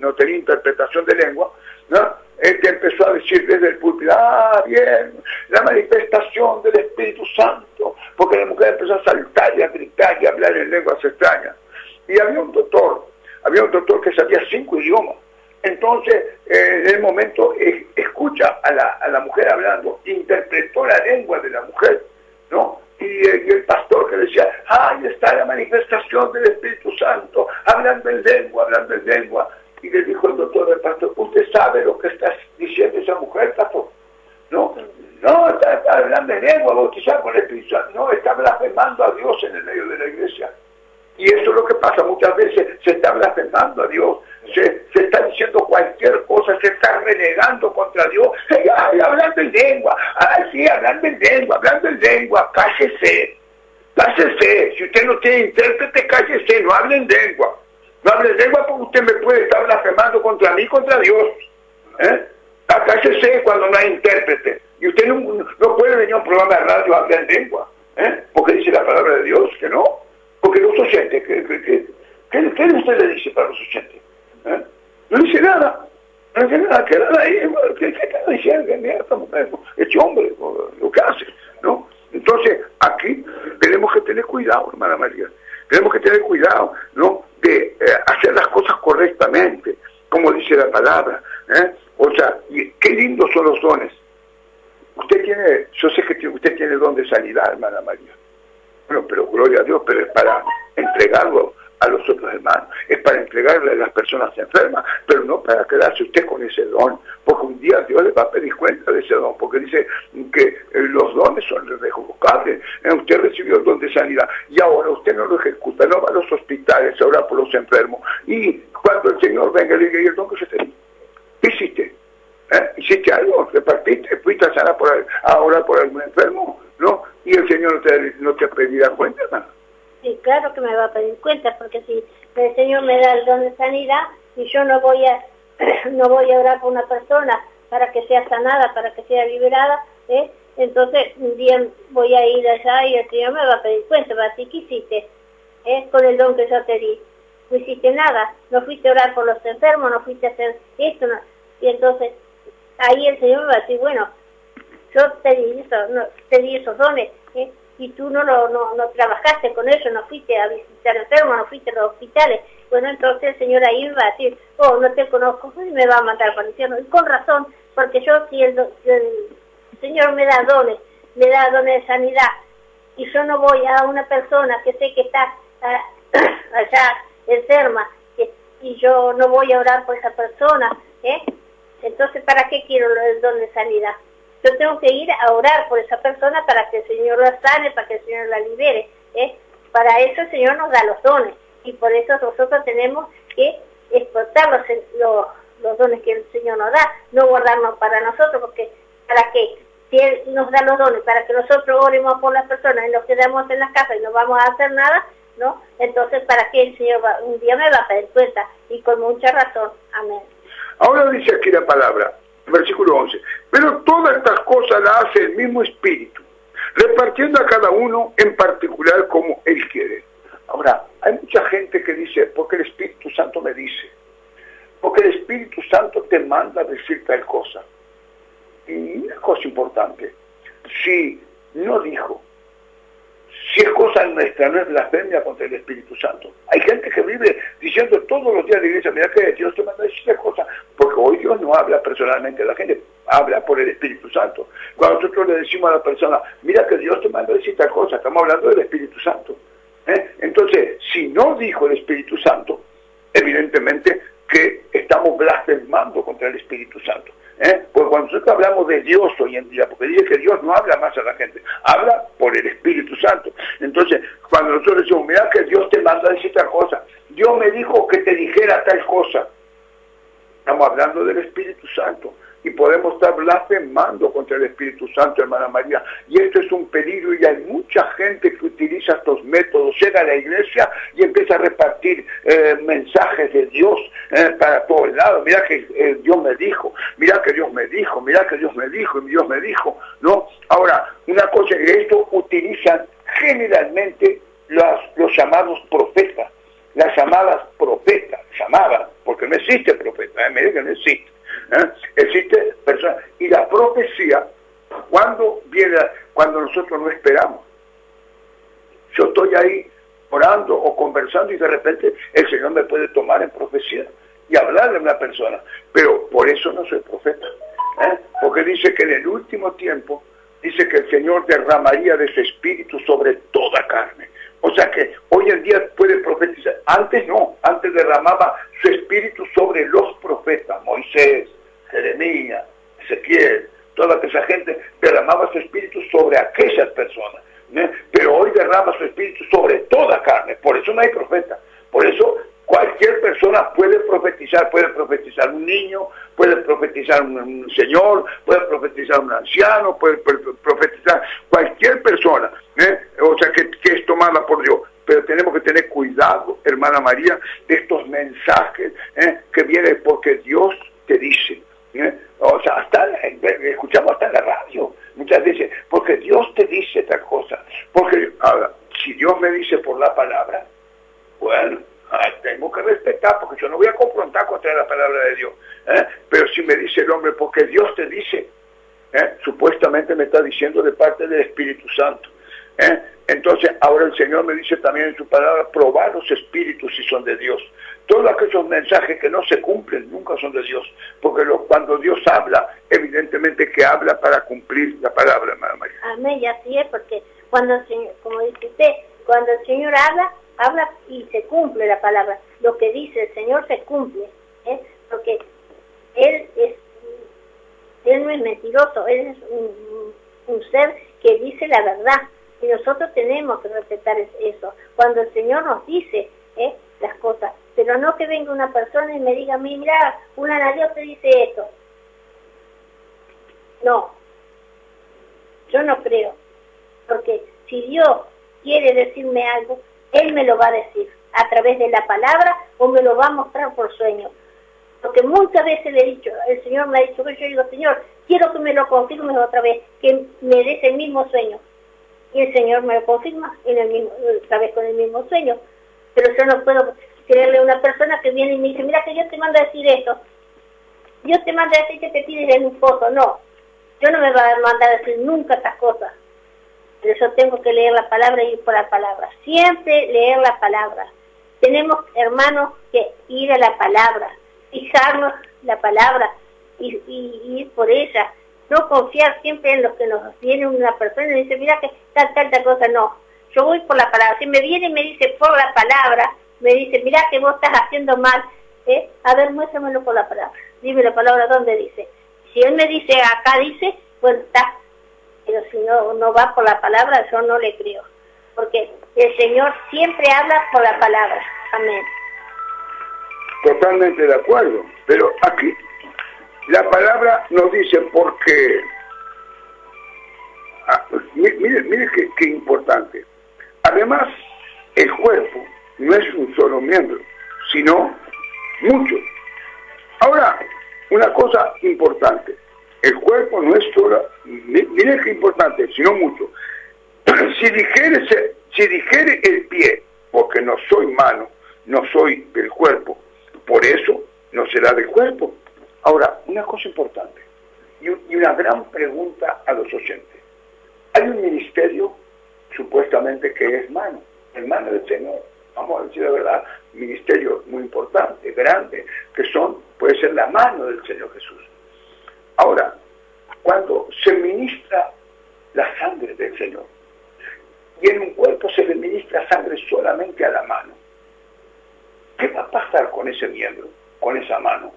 no tenía interpretación de lengua, ¿no? Empezó a decir desde el púlpito, bien, la manifestación del Espíritu Santo, porque la mujer empezó a saltar y a gritar y a hablar en lenguas extrañas. Y había un doctor que sabía 5 idiomas. Entonces, en el momento, escucha a la mujer hablando, interpretó la lengua de la mujer, ¿no? Y el pastor que decía, ahí está la manifestación del Espíritu Santo, hablando en lengua. Y le dijo el doctor al pastor, ¿usted sabe lo que está diciendo esa mujer, pastor? No, está hablando en lengua, bautizada con el Espíritu Santo. No, está blasfemando a Dios en el medio de la iglesia. Y eso es lo que pasa muchas veces, se está blasfemando a Dios, se está diciendo cualquier cosa, se está renegando contra Dios. Ay, hablando en lengua, hablando en lengua, cállese. Cállese, si usted no tiene intérprete, cállese, no hable en lengua. No hable en lengua porque usted me puede estar blasfemando contra mí, contra Dios. Cállese cuando no hay intérprete. Y usted no puede venir a un programa de radio a hablar en lengua. Porque dice la palabra de Dios que no. Porque los oyentes, ¿qué usted le dice para los oyentes? No dice nada. No dice nada, que nada ahí. ¿Qué está diciendo? Esta mujer, este hombre, lo que hace, ¿no? Entonces, aquí tenemos que tener cuidado, hermana María. Tenemos que tener cuidado, ¿no? De hacer las cosas correctamente, como dice la palabra. O sea, qué lindos son los dones. Yo sé que usted tiene don de sanidad, hermana María. Bueno, pero gloria a Dios, pero es para entregarlo a los otros hermanos, es para entregarle a las personas enfermas, pero no para quedarse usted con ese don, porque un día Dios le va a pedir cuenta de ese don, porque dice que los dones son irrevocables. Usted recibió el don de sanidad y ahora usted no lo ejecuta, no va a los hospitales a orar por los enfermos, y cuando el Señor venga le diga, ¿y el don que se te dio? ¿Qué hiciste? ¿Hiciste algo? ¿Repartiste? ¿Fuiste a sanar a orar por algún enfermo? ¿No? Y el Señor no te pedirá cuenta, hermano. Sí, claro que me va a pedir cuenta, porque si el Señor me da el don de sanidad y yo no voy a orar por una persona para que sea sanada, para que sea liberada, entonces un día voy a ir allá y el Señor me va a pedir cuenta. ¿Va a decir, qué hiciste con el don que yo te di? No hiciste nada, no fuiste a orar por los enfermos, no fuiste a hacer esto, no. Y entonces ahí el Señor me va a decir, bueno, yo te di esos dones, y tú no trabajaste con ellos, no fuiste a visitar enfermos, no fuiste a los hospitales. Bueno, entonces el Señor ahí me va a decir, oh, no te conozco, y me va a mandar para el infierno. Y con razón, porque yo, si el Señor me da dones de sanidad, y yo no voy a una persona que sé que está allá enferma, y yo no voy a orar por esa persona, entonces, ¿para qué quiero el don de sanidad? Yo tengo que ir a orar por esa persona para que el Señor la sane, para que el Señor la libere. Para eso el Señor nos da los dones. Y por eso nosotros tenemos que explotar los dones que el Señor nos da. No guardarnos para nosotros, porque ¿para qué? Si Él nos da los dones para que nosotros oremos por las personas y nos quedamos en las casas y no vamos a hacer nada, ¿no? Entonces, ¿para qué el Señor un día me va a pedir cuenta? Y con mucha razón. Amén. Ahora dice aquí la palabra, versículo 11, pero todas estas cosas las hace el mismo Espíritu, repartiendo a cada uno en particular como Él quiere. Ahora, hay mucha gente que dice, porque el Espíritu Santo me dice, porque el Espíritu Santo te manda a decir tal cosa. Y una cosa importante, si no dijo, si es cosa nuestra, no es blasfemia contra el Espíritu Santo. Hay gente que vive diciendo todos los días de la iglesia, mira que Dios te manda a decir tal cosa, porque hoy Dios no habla personalmente a la gente, habla por el Espíritu Santo. Cuando nosotros le decimos a la persona, mira que Dios te manda a decir tal cosa, estamos hablando del Espíritu Santo. Entonces, si no dijo el Espíritu Santo, evidentemente que estamos blasfemando contra el Espíritu Santo. Porque cuando nosotros hablamos de Dios hoy en día, porque dice que Dios no habla más a la gente, habla por el Espíritu Santo. Entonces, cuando nosotros decimos, mira que Dios te manda a decir tal cosa, Dios me dijo que te dijera tal cosa, estamos hablando del Espíritu Santo. Y podemos estar blasfemando contra el Espíritu Santo, hermana María. Y esto es un peligro y hay mucha gente que utiliza estos métodos. Llega a la iglesia y empieza a repartir mensajes de Dios para todos lados. Mira que Dios me dijo, mira que Dios me dijo, mira que Dios me dijo y Dios me dijo, ¿no? Ahora, una cosa es que esto utilizan generalmente los llamados profetas. Las llamadas profetas, llamadas, porque no existe profeta, me digan que no existe. Existe personas, y la profecía cuando viene, cuando nosotros no esperamos. Yo estoy ahí orando o conversando y de repente el Señor me puede tomar en profecía y hablarle a una persona, pero por eso no soy profeta, porque dice que en el último tiempo dice que el Señor derramaría de su espíritu sobre toda carne. O sea que hoy en día puede profetizar. Antes no, antes derramaba su espíritu sobre los profetas, Moisés, Jeremías, Ezequiel, toda esa gente derramaba su espíritu sobre aquellas personas. Pero hoy derrama su espíritu sobre toda carne, por eso no hay profeta. Por eso cualquier persona puede profetizar un niño, puede profetizar un señor, puede profetizar un anciano, puede profetizar cualquier persona. O sea que esto formada por Dios. Pero tenemos que tener cuidado, hermana María, de estos mensajes que vienen porque Dios te dice. O sea, escuchamos hasta en la radio muchas veces, porque Dios te dice tal cosa. Porque ahora, si Dios me dice por la palabra, bueno, tengo que respetar, porque yo no voy a confrontar contra la palabra de Dios. Pero si me dice el hombre, porque Dios te dice, supuestamente me está diciendo de parte del Espíritu Santo. Entonces, ahora el Señor me dice también en su palabra, probar los espíritus si son de Dios. Todos aquellos mensajes que no se cumplen nunca son de Dios, porque cuando Dios habla, evidentemente que habla para cumplir la palabra, hermana María. Amén, y así es, porque cuando el Señor, como dice usted, cuando el Señor habla y se cumple la palabra. Lo que dice el Señor se cumple, porque Él no es mentiroso, Él es un ser que dice la verdad. Y nosotros tenemos que respetar eso. Cuando el Señor nos dice las cosas, pero no que venga una persona y me diga, mira, una Dios te dice esto. No, yo no creo, porque si Dios quiere decirme algo, Él me lo va a decir a través de la palabra o me lo va a mostrar por sueño. Porque muchas veces le he dicho, el Señor me ha dicho, yo digo, Señor, quiero que me lo confirmes otra vez, que me des el mismo sueño. Y el Señor me lo confirma otra vez con el mismo sueño. Pero yo no puedo creerle a una persona que viene y me dice, mira que Dios te manda a decir esto. Dios te manda a decir que te tires en un pozo. No, yo no me voy a mandar a decir nunca estas cosas. Pero yo tengo que leer la palabra y ir por la palabra. Siempre leer la palabra. Tenemos, hermanos, que ir a la palabra, fijarnos la palabra y ir por ella. No confiar siempre en lo que nos viene una persona y dice, mira que tal cosa. No, yo voy por la palabra. Si me viene y me dice por la palabra, me dice, mira que vos estás haciendo mal, a ver, muéstramelo por la palabra. Dime la palabra dónde dice. Si él me dice, acá dice, bueno, está. Pero si no va por la palabra, yo no le creo. Porque el Señor siempre habla por la palabra. Amén. Totalmente de acuerdo. Pero aquí, la palabra nos dice porque... mire qué importante. Además, el cuerpo no es un solo miembro, sino muchos. Ahora, una cosa importante. El cuerpo no es solo, mire qué importante, sino mucho. Si dijere el pie, porque no soy mano, no soy del cuerpo, por eso no será del cuerpo. Ahora, una cosa importante, y una gran pregunta a los oyentes. Hay un ministerio, supuestamente, que es mano, el mano del Señor. Vamos a decir la verdad, un ministerio muy importante, grande, que puede ser la mano del Señor Jesús. Ahora, cuando se ministra la sangre del Señor, y en un cuerpo se le ministra sangre solamente a la mano, ¿qué va a pasar con ese miembro, con esa mano?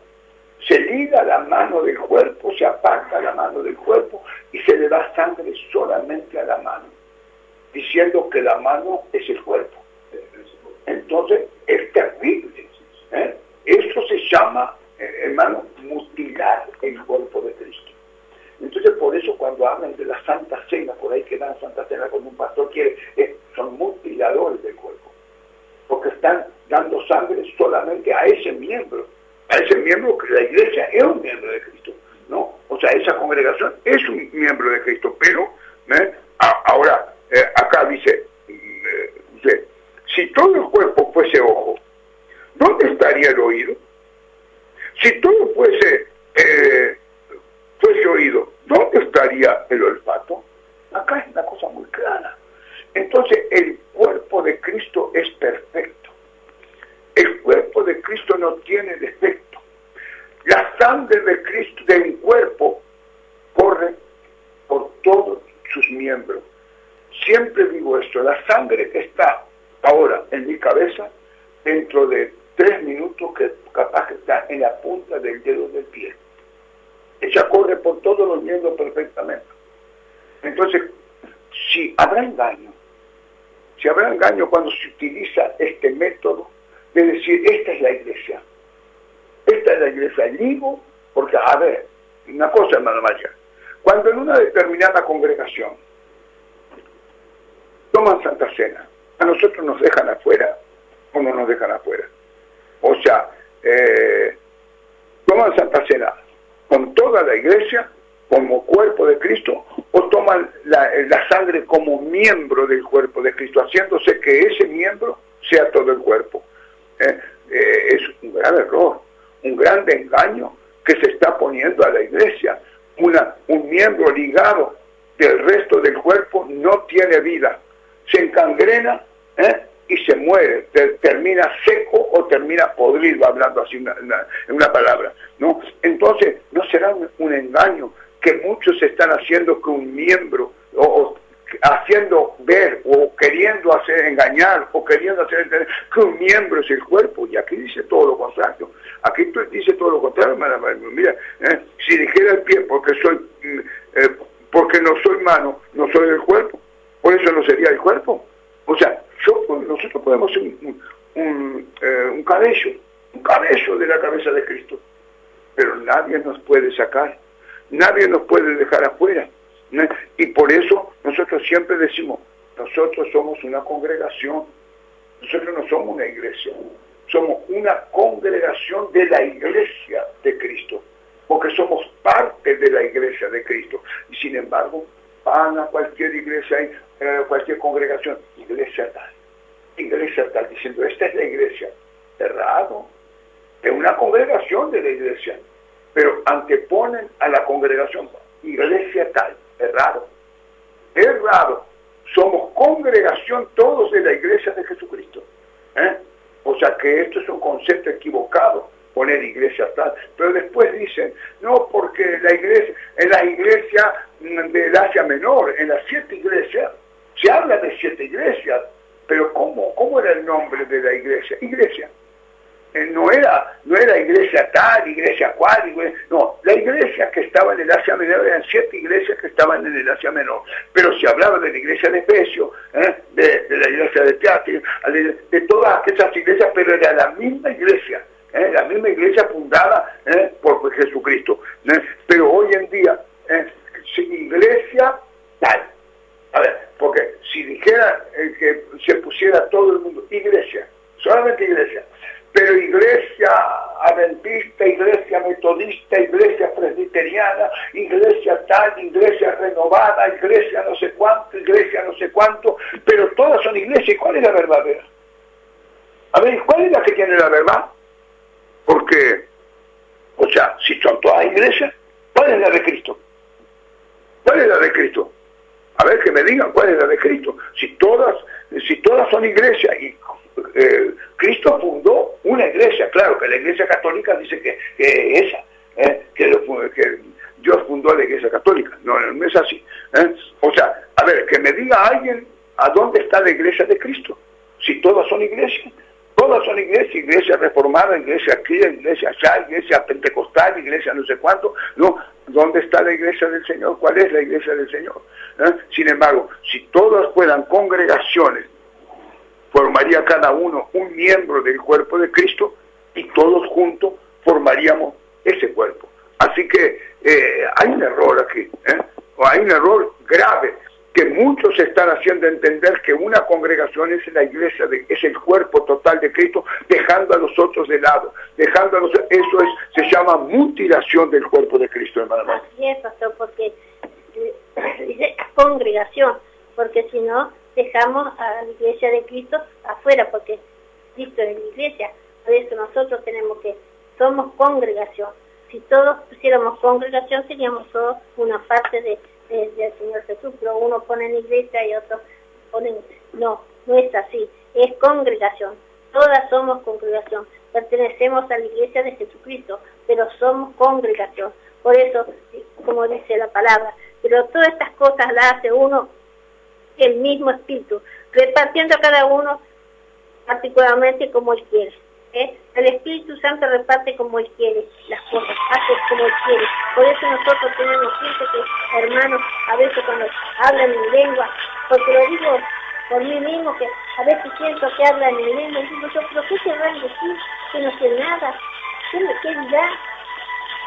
Se liga la mano del cuerpo, se aparta la mano del cuerpo y se le da sangre solamente a la mano, diciendo que la mano es el cuerpo. Entonces es terrible. Eso se llama, hermano, mutilar el cuerpo de Cristo. Entonces por eso cuando hablan de la Santa Cena, por ahí que dan Santa Cena cuando un pastor quiere, son mutiladores del cuerpo, porque están dando sangre solamente a ese miembro que la iglesia es un miembro de Cristo, ¿no? O sea, esa congregación es un miembro de Cristo, pero ahora acá dice, si todo el cuerpo fuese ojo, ¿dónde estaría el oído? Si todo fuese oído, ¿dónde estaría el olfato? Acá es una cosa muy clara. Entonces, el cuerpo de Cristo es perfecto. El cuerpo de Cristo no tiene defecto. La sangre de Cristo, de un cuerpo, corre por todos sus miembros. Siempre digo esto, la sangre que está ahora en mi cabeza, dentro de 3 minutos que capaz que está en la punta del dedo del pie. Ella corre por todos los miembros perfectamente. Entonces, si habrá engaño cuando se utiliza este método de decir, esta es la iglesia, digo, porque, a ver, una cosa, hermano María, cuando en una determinada congregación toman Santa Cena, a nosotros nos dejan afuera o no nos dejan afuera. O sea, toman Santa Cena con toda la iglesia como cuerpo de Cristo, o toman la sangre como miembro del cuerpo de Cristo, haciéndose que ese miembro sea todo el cuerpo. Es un gran error, un gran engaño que se está poniendo a la iglesia. Un miembro ligado del resto del cuerpo no tiene vida, se encangrena y se muere, termina seco o termina podrido, hablando así en una palabra, ¿no? Entonces, ¿no será un engaño que muchos están haciendo que un miembro, o haciendo ver, o queriendo hacer engañar, o queriendo hacer entender que un miembro es el cuerpo? Y aquí dice todo lo contrario. Aquí dice todo lo contrario, hermana. Mira, si dijera el pie porque no soy mano, no soy el cuerpo, por eso no sería el cuerpo. O sea, nosotros podemos ser un cabello de la cabeza de Cristo, pero nadie nos puede sacar, nadie nos puede dejar afuera, ¿no? Y por eso nosotros siempre decimos, nosotros somos una congregación, nosotros no somos una iglesia, somos una congregación de la iglesia de Cristo, porque somos parte de la iglesia de Cristo. Y sin embargo, van a cualquier iglesia, cualquier congregación, iglesia tal, diciendo, esta es la iglesia. Errado, es una congregación de la iglesia, pero anteponen a la congregación, iglesia tal. Errado, somos congregación todos de la iglesia de Jesucristo. O sea que esto es un concepto equivocado, poner iglesia tal, pero después dicen, no, porque la iglesia, en la iglesia del Asia Menor, en las 7 iglesias, se habla de 7 iglesias, pero ¿cómo era el nombre de la iglesia? Iglesia. No era iglesia tal, iglesia cual, no, la iglesia que estaba en el Asia Menor eran 7 iglesias que estaban en el Asia Menor, pero se hablaba de la iglesia de Efesio, de la iglesia de Teatro, de todas esas iglesias, pero era la misma iglesia fundada por Jesucristo. Pero hoy en día, iglesia tal. A ver, porque si dijera que se pusiera todo el mundo, iglesia, solamente iglesia, pero iglesia adventista, iglesia metodista, iglesia presbiteriana, iglesia tal, iglesia renovada, iglesia no sé cuánto, pero todas son iglesias. ¿Y cuál es la verdadera? A ver, ¿cuál es la que tiene la verdad? Porque, o sea, si son todas iglesias, ¿cuál es la de Cristo? ¿Cuál es la de Cristo? A ver, que me digan cuál es la de Cristo. Si todas son iglesias, y Cristo fundó una iglesia, claro que la iglesia católica dice que esa, que Dios fundó la iglesia católica, no es así. O sea, a ver, que me diga alguien a dónde está la iglesia de Cristo, si todas son iglesias. Todas son iglesias, iglesia reformada, iglesia aquí, iglesia allá, iglesia pentecostal, iglesia no sé cuánto. No, ¿dónde está la iglesia del Señor? ¿Cuál es la iglesia del Señor? Sin embargo, si todas fueran congregaciones, formaría cada uno un miembro del cuerpo de Cristo y todos juntos formaríamos ese cuerpo. Así que hay un error aquí, hay un error grave, que muchos están haciendo entender que una congregación es la iglesia, es el cuerpo total de Cristo, dejando a los otros de lado, se llama mutilación del cuerpo de Cristo, hermano. Así es, pastor, porque dice congregación, porque si no, dejamos a la iglesia de Cristo afuera, porque Cristo es la iglesia. Por eso nosotros somos congregación. Si todos pusiéramos congregación, seríamos todos una parte del Señor Jesús, pero uno pone en iglesia y otros ponen... No es así, es congregación. Todas somos congregación, pertenecemos a la iglesia de Jesucristo, pero somos congregación. Por eso, como dice la palabra, pero todas estas cosas las hace uno, el mismo Espíritu, repartiendo a cada uno particularmente como Él quiere. El Espíritu Santo reparte como Él quiere las cosas, hace como Él quiere. Por eso nosotros tenemos siempre que, hermanos, a veces cuando hablan en lengua, porque lo digo por mí mismo, que a veces siento que hablan en lengua, y digo yo, ¿pero qué querrán decir? Que no sé nada. ¿Qué dirá?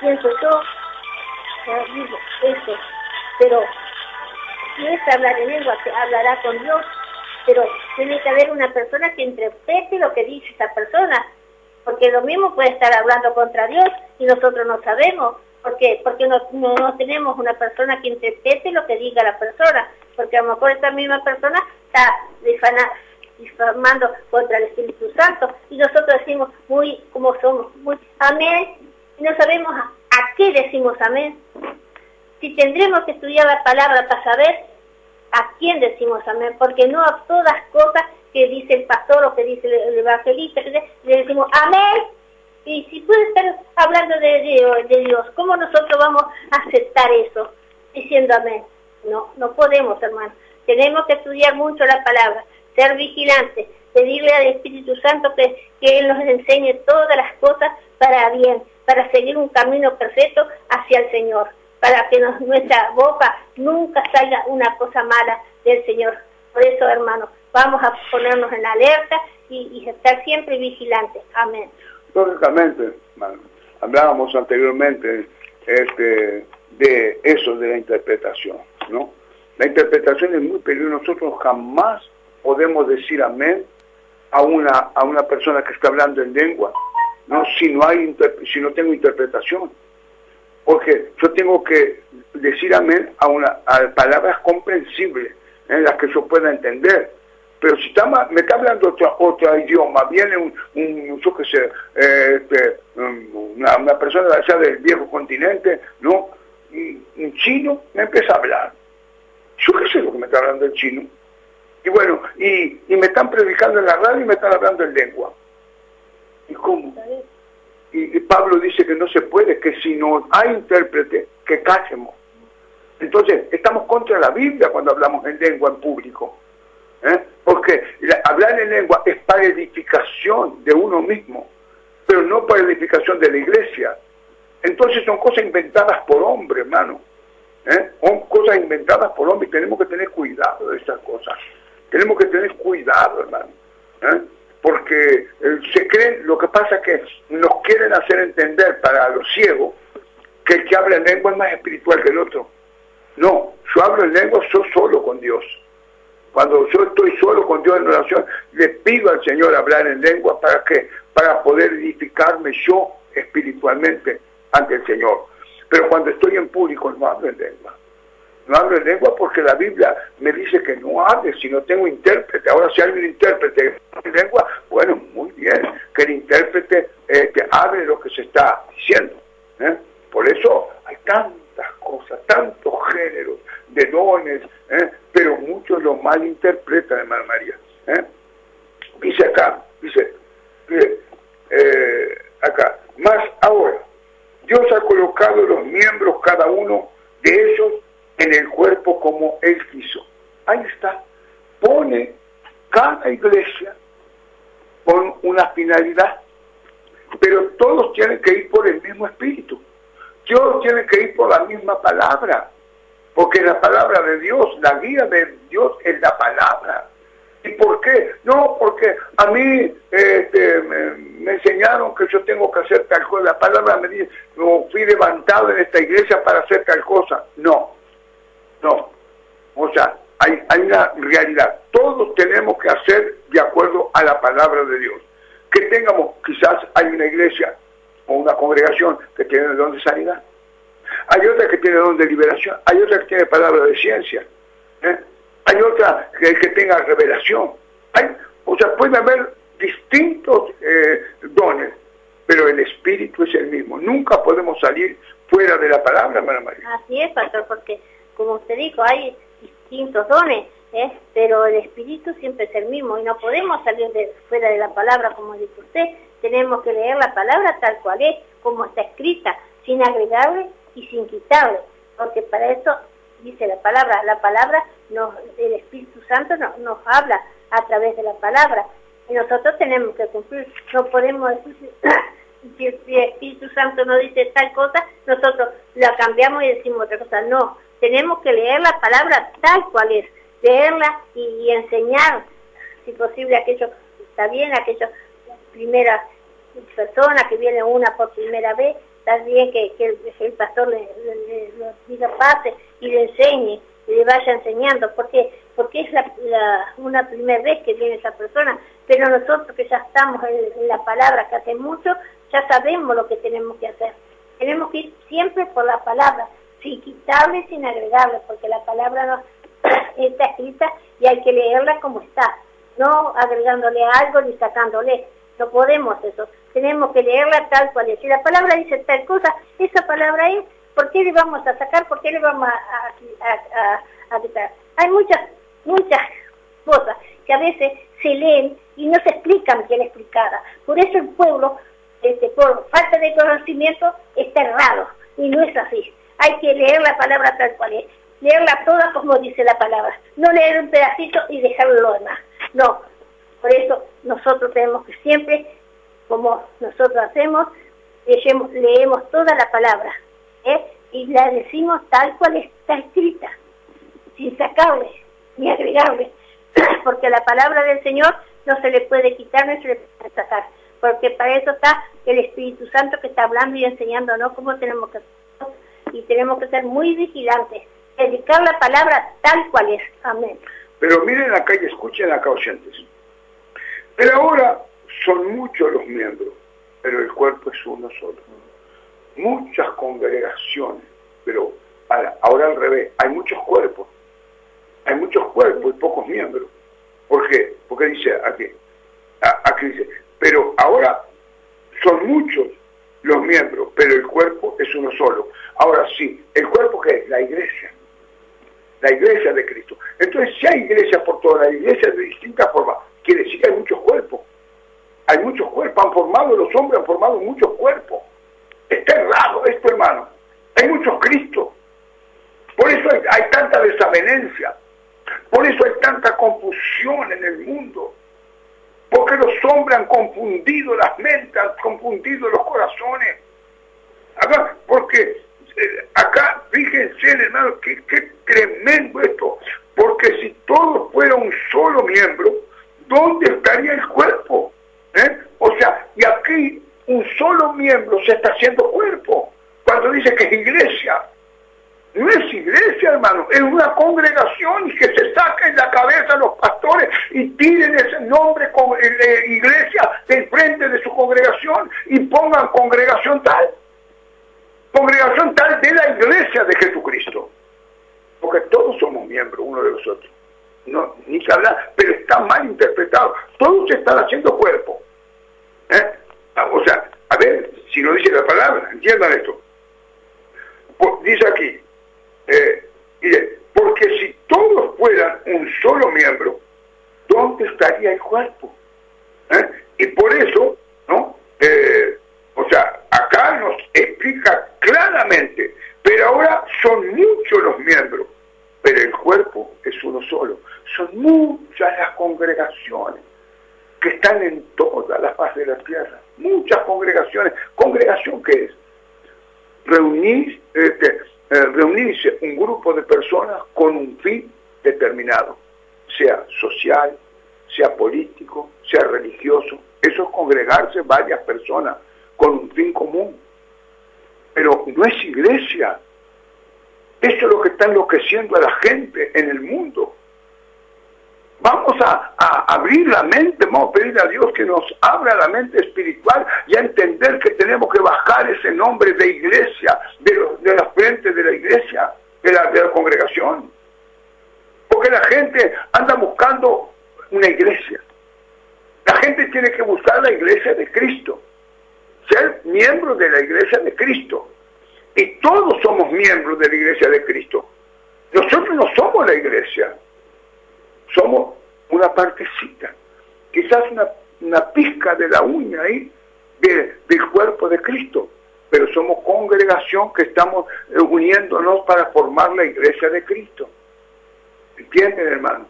Pienso yo, digo eso. Pero si es hablar en lengua, se hablará con Dios. pero tiene que haber una persona que interprete lo que dice esa persona, porque lo mismo puede estar hablando contra Dios y nosotros no sabemos, porque no tenemos una persona que interprete lo que diga la persona, porque a lo mejor esta misma persona está difamando contra el Espíritu Santo y nosotros decimos muy como somos, muy amén, y no sabemos a qué decimos amén. Si tendremos que estudiar la palabra para saber a quién decimos amén, porque no a todas cosas que dice el pastor o que dice el evangelista le decimos amén. Y si puede estar hablando de Dios, ¿cómo nosotros vamos a aceptar eso diciendo amén? No podemos, hermano. Tenemos que estudiar mucho la palabra, ser vigilantes, pedirle al Espíritu Santo que Él nos enseñe todas las cosas para bien, para seguir un camino perfecto hacia el Señor, para que nuestra boca nunca salga una cosa mala del Señor. Por eso, hermanos, vamos a ponernos en alerta y estar siempre vigilantes. Amén. Lógicamente, hablábamos anteriormente de eso, de la interpretación, ¿no? La interpretación es muy peligrosa. Nosotros jamás podemos decir amén a una persona que está hablando en lengua, ¿no? Si no tengo interpretación. Porque yo tengo que decir amén a palabras comprensibles, en las que yo pueda entender. Pero si me está hablando otro idioma, viene yo qué sé, una persona de allá del viejo continente, ¿no? Un chino me empieza a hablar. Yo qué sé lo que me está hablando el chino. Y bueno, y me están predicando en la radio y me están hablando en lengua. ¿Y cómo? Y Pablo dice que no se puede, que si no hay intérprete, que callemos. Entonces, estamos contra la Biblia cuando hablamos en lengua en público. Porque hablar en lengua es para edificación de uno mismo, pero no para edificación de la iglesia. Entonces son cosas inventadas por hombre, hermano. Son cosas inventadas por hombre y tenemos que tener cuidado de esas cosas. Tenemos que tener cuidado, hermano. Porque se creen, lo que pasa es que nos quieren hacer entender para los ciegos que el que habla en lengua es más espiritual que el otro. No, yo hablo en lengua, yo solo con Dios. Cuando yo estoy solo con Dios en oración, le pido al Señor hablar en lengua para poder edificarme yo espiritualmente ante el Señor. Pero cuando estoy en público no hablo en lengua. No hablo en lengua porque la Biblia me dice que no hable si no tengo intérprete. Ahora si hay un intérprete en lengua, bueno, muy bien, que el intérprete hable lo que se está diciendo. Por eso hay tantas cosas, tantos géneros de dones, pero muchos lo malinterpretan, hermana María. Dice acá, acá, más ahora, Dios ha colocado los miembros, cada uno de ellos, en el cuerpo como Él quiso. Ahí está. Pone cada iglesia con una finalidad, pero todos tienen que ir por el mismo espíritu. Todos tienen que ir por la misma palabra, porque la palabra de Dios, la guía de Dios es la palabra. ¿Y por qué? No, porque a mí me enseñaron que yo tengo que hacer tal cosa. La palabra me dice, no, fui levantado en esta iglesia para hacer tal cosa. No. O sea, hay una realidad. Todos tenemos que hacer de acuerdo a la palabra de Dios. Que tengamos, quizás hay una iglesia o una congregación que tiene el don de sanidad. Hay otra que tiene el don de liberación. Hay otra que tiene palabra de ciencia. Hay otra que tenga revelación. O sea, puede haber distintos dones, pero el espíritu es el mismo. Nunca podemos salir fuera de la palabra, hermana María. Así es, pastor, porque como usted dijo, hay distintos dones, pero el espíritu siempre es el mismo y no podemos salir fuera de la palabra, como dice usted. Tenemos que leer la palabra tal cual es, como está escrita, sin agregarle y sin quitarle, porque para eso dice la palabra el Espíritu Santo nos habla a través de la palabra y nosotros tenemos que cumplir. No podemos decir, si el Espíritu Santo no dice tal cosa, nosotros la cambiamos y decimos otra cosa. No, tenemos que leer la palabra tal cual es, leerla y enseñar, si posible, aquellos primeras personas que viene una por primera vez, está bien que el pastor le diga pase y le enseñe y le vaya enseñando. ¿Por qué? porque es una primera vez que viene esa persona, pero nosotros que ya estamos en la palabra que hace mucho, ya sabemos lo que tenemos que hacer. Tenemos que ir siempre por la palabra, sin quitarle, sin agregarle, porque la palabra no está escrita y hay que leerla como está, no agregándole algo ni sacándole. No podemos eso, tenemos que leerla tal cual es. Si la palabra dice tal cosa, esa palabra es, ¿por qué le vamos a sacar? ¿Por qué le vamos a quitar? Hay muchas cosas que a veces se leen y no se explican bien explicadas. Por eso el pueblo, por falta de conocimiento, está errado, y no es así. Hay que leer la palabra tal cual es, leerla toda como dice la palabra, no leer un pedacito y dejarlo lo demás. No, por eso nosotros tenemos que siempre, como nosotros hacemos, leemos toda la palabra, y la decimos tal cual está escrita, sin sacarle ni agregarle, porque la palabra del Señor no se le puede quitar ni se le puede sacar, porque para eso está el Espíritu Santo que está hablando y enseñándonos cómo tenemos que hacer, y tenemos que ser muy vigilantes, dedicar la palabra tal cual es. Amén. Pero miren acá y escuchen acá, oyentes. Pero ahora son muchos los miembros, pero el cuerpo es uno solo. Muchas congregaciones, pero ahora al revés, hay muchos cuerpos y pocos miembros. ¿Por qué? Porque dice aquí dice, pero ahora son muchos los miembros, pero el cuerpo es uno solo. Ahora sí, ¿el cuerpo qué es? La iglesia de Cristo. Entonces, si hay iglesias por todas las iglesias de distintas formas, quiere decir que hay muchos cuerpos. Hay muchos cuerpos, los hombres han formado muchos cuerpos. Está errado esto, hermano. Hay muchos Cristos. Por eso hay tanta desavenencia. Por eso hay tanta confusión en el mundo. Porque los hombres han confundido las mentes, han confundido los corazones. Acá, porque acá, fíjense, hermano, qué tremendo esto. Porque si todo fuera un solo miembro, ¿dónde estaría el cuerpo? O sea, y aquí un solo miembro se está haciendo cuerpo. Cuando dice que es iglesia, no es iglesia, hermano, es una congregación, y que se saquen la cabeza los pastores y tiren ese nombre iglesia del frente de su congregación y pongan congregación tal de la iglesia de Jesucristo, porque todos somos miembros uno de los otros. No, ni se habla, pero está mal interpretado. Todos se están haciendo cuerpo. O sea, a ver, si lo dice la palabra, entiendan esto. Dice aquí, porque si todos fueran un solo miembro, ¿dónde estaría el cuerpo? Y por eso, ¿no? O sea, acá nos explica claramente, pero ahora son muchos los miembros, pero el cuerpo es uno solo. Son muchas las congregaciones que están en toda la faz de la tierra. Muchas congregaciones. ¿Congregación qué es? Reunirse un grupo de personas con un fin determinado, sea social, sea político, sea religioso. Eso es congregarse varias personas con un fin común. Pero no es iglesia. Eso es lo que está enloqueciendo a la gente en el mundo. Vamos a abrir la mente, vamos a pedir a Dios que nos abra la mente espiritual y a entender que tenemos que bajar ese nombre de iglesia, de la frente de la iglesia, de la congregación. Porque la gente anda buscando una iglesia. La gente tiene que buscar la iglesia de Cristo, ser miembro de la iglesia de Cristo. Y todos somos miembros de la iglesia de Cristo. Nosotros no somos la iglesia. Somos una partecita, quizás una pizca de la uña ahí del cuerpo de Cristo, pero somos congregación que estamos uniéndonos para formar la iglesia de Cristo. ¿Entienden, hermano?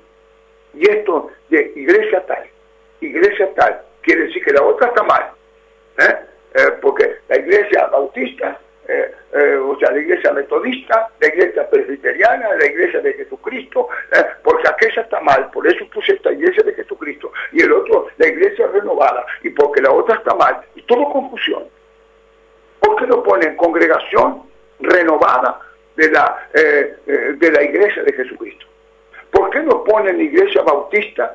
Y esto de iglesia tal, quiere decir que la otra está mal, porque la iglesia bautista, o sea, la iglesia metodista, la iglesia presbiteriana, la iglesia de Jesucristo, porque aquella está mal, por eso puse esta iglesia de Jesucristo, y el otro, la iglesia renovada, y porque la otra está mal, y todo confusión. ¿Por qué no ponen congregación renovada de la iglesia de Jesucristo? ¿Por qué no ponen iglesia bautista?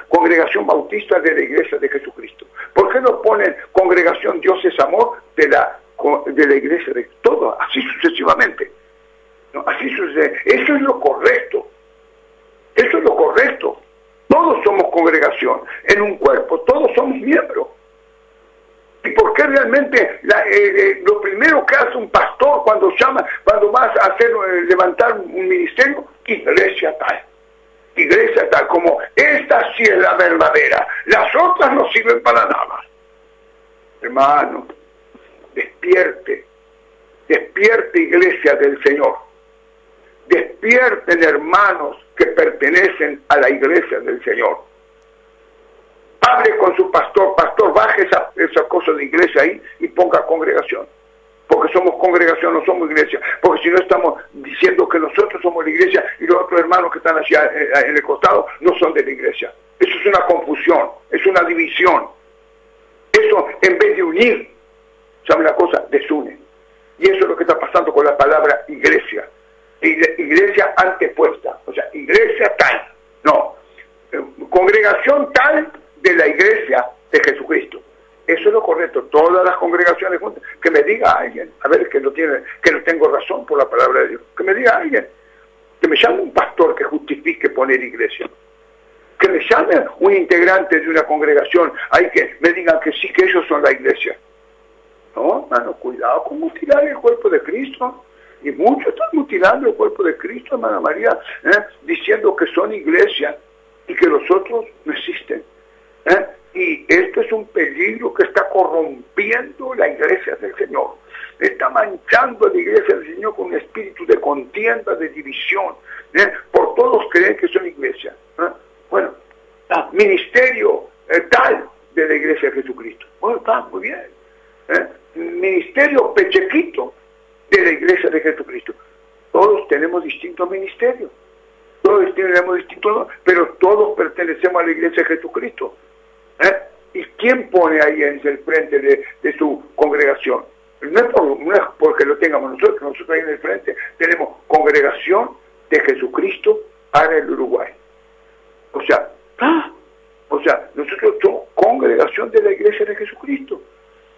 Congregación Bautista de la Iglesia de Jesucristo. ¿Por qué no ponen Congregación Dios es Amor de la Iglesia de todo? Así sucesivamente. ¿No? Así sucede. Eso es lo correcto. Eso es lo correcto. Todos somos congregación en un cuerpo, todos somos miembros. ¿Y por qué realmente lo primero que hace un pastor cuando vas a levantar un ministerio? Iglesia tal. Iglesia tal, como esta sí es la verdadera, las otras no sirven para nada. Hermano, despierte iglesia del Señor, despierten hermanos que pertenecen a la iglesia del Señor. Hable con su pastor, baje esa cosa de iglesia ahí y ponga congregación. Porque somos congregación, no somos iglesia. Porque si no estamos diciendo que nosotros somos la iglesia y los otros hermanos que están allá en el costado no son de la iglesia. Eso es una confusión, es una división. Eso, en vez de unir, ¿sabe una cosa? Desune. Y eso es lo que está pasando con la palabra iglesia. Iglesia antepuesta. O sea, iglesia tal. No. Congregación tal de la iglesia de Jesucristo. Eso es lo correcto. Todas las congregaciones juntas. Que me diga alguien, a ver, que no tengo razón por la palabra de Dios. Que me diga alguien. Que me llame un pastor que justifique poner iglesia. Que me llame un integrante de una congregación. Hay que me digan que sí, que ellos son la iglesia. No, hermano, cuidado con mutilar el cuerpo de Cristo. Y muchos están mutilando el cuerpo de Cristo, hermana María, diciendo que son iglesia y que los otros no existen. Y esto es un peligro que está corrompiendo la iglesia del Señor. Está manchando la iglesia del Señor con un espíritu de contienda, de división. Por todos creen que son iglesia. Bueno, ministerio tal de la iglesia de Jesucristo. Bueno, está muy bien. Ministerio pechequito de la iglesia de Jesucristo. Todos tenemos distintos ministerios. Todos tenemos distintos, pero todos pertenecemos a la iglesia de Jesucristo. ¿Y quién pone ahí en el frente de su congregación? No es porque lo tengamos nosotros ahí en el frente tenemos congregación de Jesucristo para el Uruguay. O sea, nosotros somos congregación de la iglesia de Jesucristo.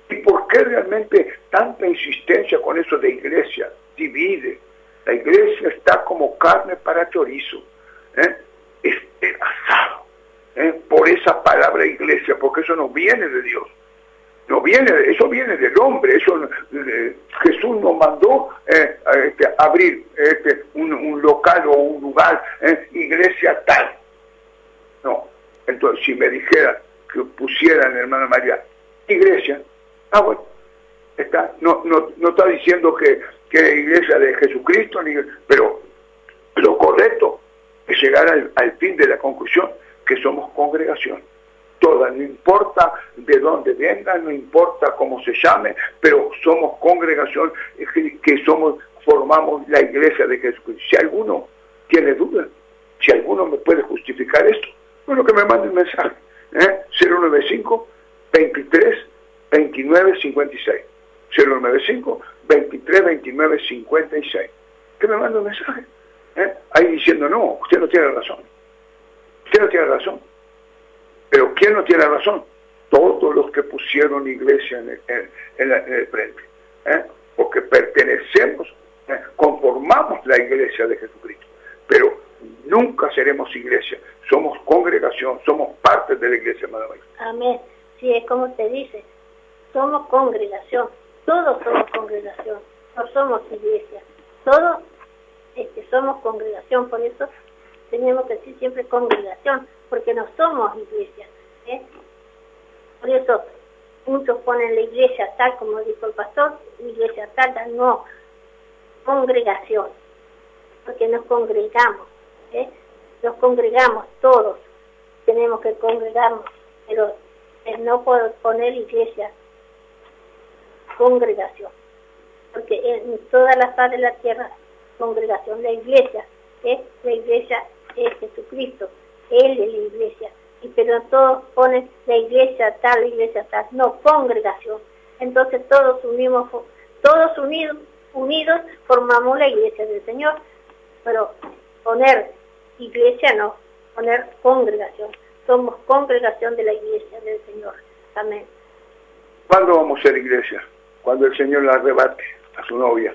¿Y por qué realmente tanta insistencia con eso de iglesia? Divide. La iglesia está como carne para chorizo. Es asado. Por esa palabra iglesia, porque eso no viene de Dios. Eso viene del hombre. Jesús nos mandó abrir un local o un lugar, iglesia tal. No. Entonces, si me dijera que pusieran, hermana María, iglesia, bueno, no está diciendo que la iglesia de Jesucristo, pero lo correcto es llegar al fin de la conclusión que somos congregación. Todas, no importa de dónde vengan, no importa cómo se llame, pero somos congregación, que formamos la iglesia de Jesucristo. Si alguno tiene dudas, si alguno me puede justificar esto, bueno, que me mande un mensaje. 095 23 29 56. 095 23 29 56. Que me mande un mensaje. Ahí diciendo, no, usted no tiene razón. Usted no tiene razón. Pero ¿quién no tiene razón? Todos los que pusieron iglesia en el frente. Porque pertenecemos, conformamos la iglesia de Jesucristo. Pero nunca seremos iglesia. Somos congregación, somos parte de la iglesia, hermana María. Amén. Sí, es como te dice. Somos congregación. Todos somos congregación. No somos iglesia. Todos somos congregación. Por eso tenemos que decir siempre congregación, porque no somos iglesia. Por eso muchos ponen la iglesia tal, como dijo el pastor, iglesia tal, no, congregación, porque nos congregamos, nos congregamos todos, tenemos que congregarnos, pero no puedo poner iglesia, congregación, porque en toda la faz de la tierra, congregación, la iglesia es Jesucristo, Él es la iglesia, pero todos ponen la iglesia tal, no, congregación. Entonces todos unidos formamos la iglesia del Señor, pero poner iglesia no, poner congregación. Somos congregación de la iglesia del Señor. Amén. ¿Cuándo vamos a ser iglesia? Cuando el Señor la arrebate a su novia.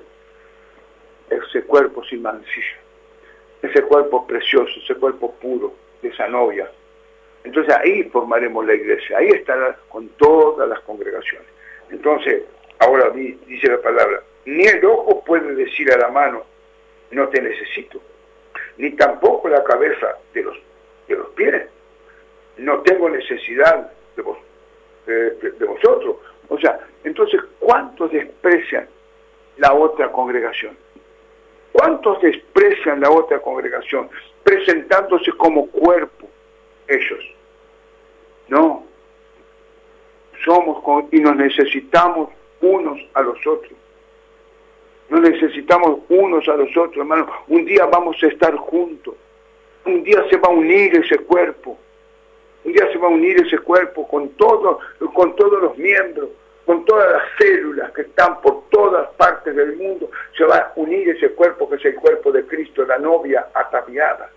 Ese cuerpo sin mancilla, ese cuerpo precioso, ese cuerpo puro de esa novia. Entonces ahí formaremos la iglesia, ahí estará con todas las congregaciones. Entonces, ahora dice la palabra, ni el ojo puede decir a la mano, no te necesito, ni tampoco la cabeza de los pies, no tengo necesidad de vosotros. O sea, entonces, ¿cuántos desprecian la otra congregación? ¿Cuántos desprecian la otra congregación presentándose como cuerpo ellos? No, y nos necesitamos unos a los otros. Nos necesitamos unos a los otros, hermanos. Un día vamos a estar juntos. Un día se va a unir ese cuerpo. Un día se va a unir ese cuerpo con todos los miembros, con todas las células que están por todas partes del mundo. Se va a unir ese cuerpo que es el cuerpo de Cristo, la novia ataviada.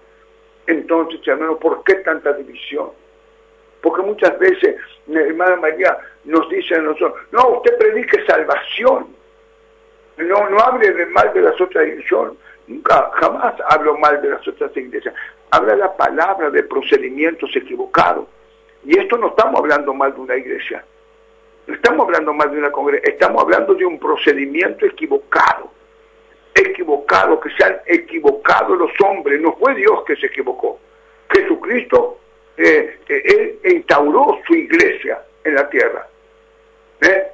Entonces, hermano, ¿por qué tanta división? Porque muchas veces, mi hermana María nos dice a nosotros, no, usted predique salvación. No hable de mal de las otras iglesias. Nunca, jamás hablo mal de las otras iglesias. Habla la palabra de procedimientos equivocados. Y esto no estamos hablando mal de una iglesia. No estamos hablando mal de una congregación. Estamos hablando de un procedimiento equivocado. Equivocado, que se han equivocado los hombres. No fue Dios que se equivocó. Jesucristo, Él instauró su iglesia en la tierra.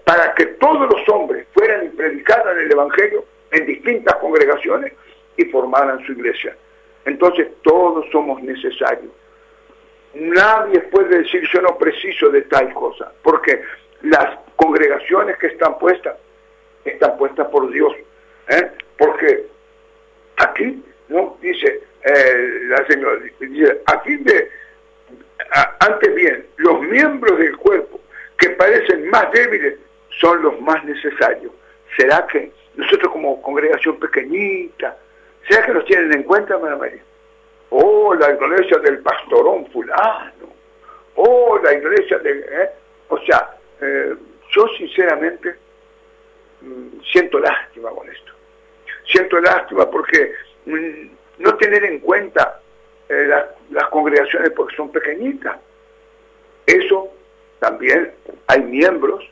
Para que todos los hombres fueran y predicaran el Evangelio en distintas congregaciones y formaran su iglesia. Entonces todos somos necesarios. Nadie puede decir yo no preciso de tal cosa, porque las congregaciones que están puestas por Dios. Porque aquí, ¿no? Dice la señora, dice, aquí antes bien, los miembros del cuerpo que parecen más débiles son los más necesarios. ¿Será que nosotros como congregación pequeñita, será que nos tienen en cuenta, hermana María? La iglesia del pastorón fulano, la iglesia de... yo sinceramente siento lástima con esto. Siento lástima porque no tener en cuenta las congregaciones porque son pequeñitas. Eso también hay miembros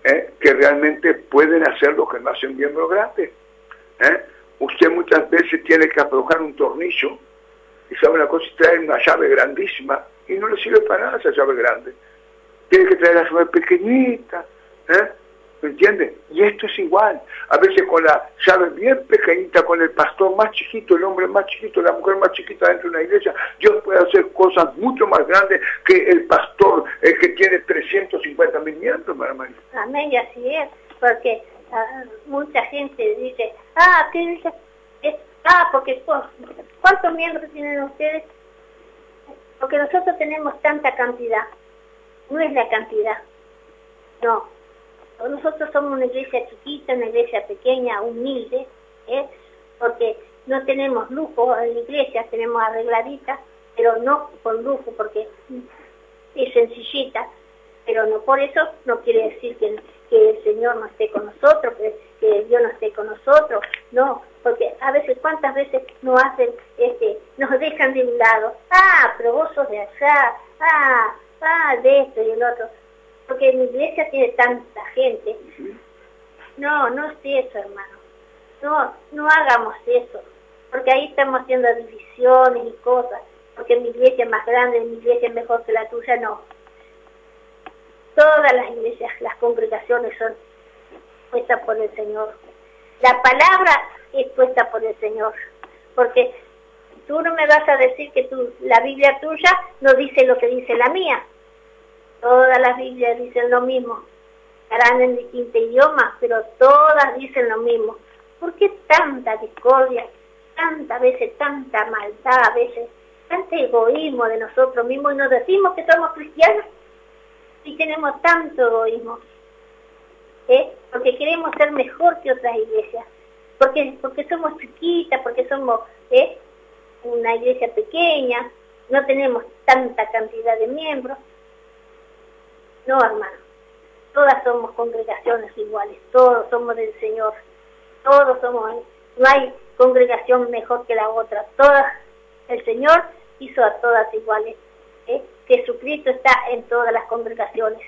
que realmente pueden hacer lo que no hacen miembros grandes. Usted muchas veces tiene que aflojar un tornillo y sabe una cosa, y traer una llave grandísima y no le sirve para nada esa llave grande. Tiene que traer la llave pequeñita, ¿me entiende? Y esto es igual. A veces con la llave bien pequeñita, con el pastor más chiquito, el hombre más chiquito, la mujer más chiquita dentro de una iglesia, Dios puede hacer cosas mucho más grandes que el pastor que tiene 350.000 miembros, hermana María. Amén, y así es, porque mucha gente dice, ¿qué dice? Porque ¿cuántos miembros tienen ustedes? Porque nosotros tenemos tanta cantidad. No es la cantidad, no. Nosotros somos una iglesia chiquita, una iglesia pequeña, humilde, porque no tenemos lujo en la iglesia, tenemos arregladita, pero no con lujo, porque es sencillita, pero no por eso no quiere decir que el Señor no esté con nosotros, que Dios no esté con nosotros, no, porque a veces, ¿cuántas veces nos hacen, nos dejan de un lado? Pero vos sos de allá, de esto y el otro. Porque mi iglesia tiene tanta gente. No es eso, hermano. No hagamos eso. Porque ahí estamos haciendo divisiones y cosas. Porque mi iglesia es más grande, mi iglesia es mejor que la tuya, no. Todas las iglesias, las congregaciones son puestas por el Señor. La palabra es puesta por el Señor. Porque tú no me vas a decir que la Biblia tuya no dice lo que dice la mía. Todas las Biblias dicen lo mismo, estarán en distintos idiomas, pero todas dicen lo mismo. ¿Por qué tanta discordia, tantas veces, tanta maldad, a veces, tanto egoísmo de nosotros mismos y nos decimos que somos cristianos? Y tenemos tanto egoísmo, porque queremos ser mejor que otras iglesias, porque somos chiquitas, porque somos, una iglesia pequeña, no tenemos tanta cantidad de miembros. No, hermano, todas somos congregaciones iguales, todos somos del Señor, todos somos, no hay congregación mejor que la otra, todas, el Señor hizo a todas iguales. Jesucristo está en todas las congregaciones.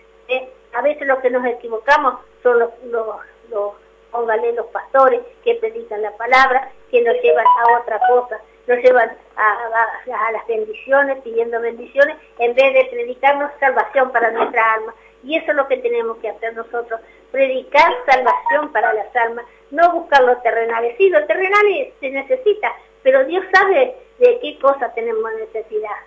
A veces lo que nos equivocamos son póngale los pastores que predican la palabra, que nos llevan a otra cosa, nos llevan a las bendiciones, pidiendo bendiciones, en vez de predicarnos salvación para nuestra alma. Y eso es lo que tenemos que hacer nosotros, predicar salvación para las almas, no buscar los terrenales. Sí, los terrenales se necesita, pero Dios sabe de qué cosa tenemos necesidad.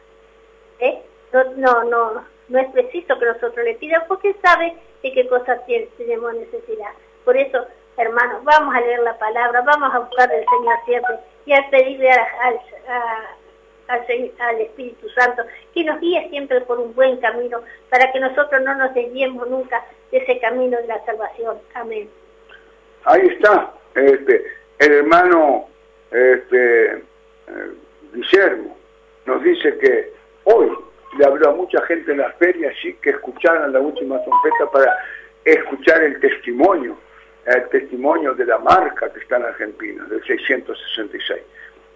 No es preciso que nosotros le pidamos, porque sabe de qué cosa tenemos necesidad. Por eso, hermanos, vamos a leer la palabra, vamos a buscar del Señor siempre y a pedirle al Espíritu Santo que nos guíe siempre por un buen camino, para que nosotros no nos desviemos nunca de ese camino de la salvación. Amén. Ahí está, el hermano Guillermo nos dice que hoy le habló a mucha gente en la feria así que escucharan la última trompeta para escuchar el testimonio de la marca que está en Argentina, del 666.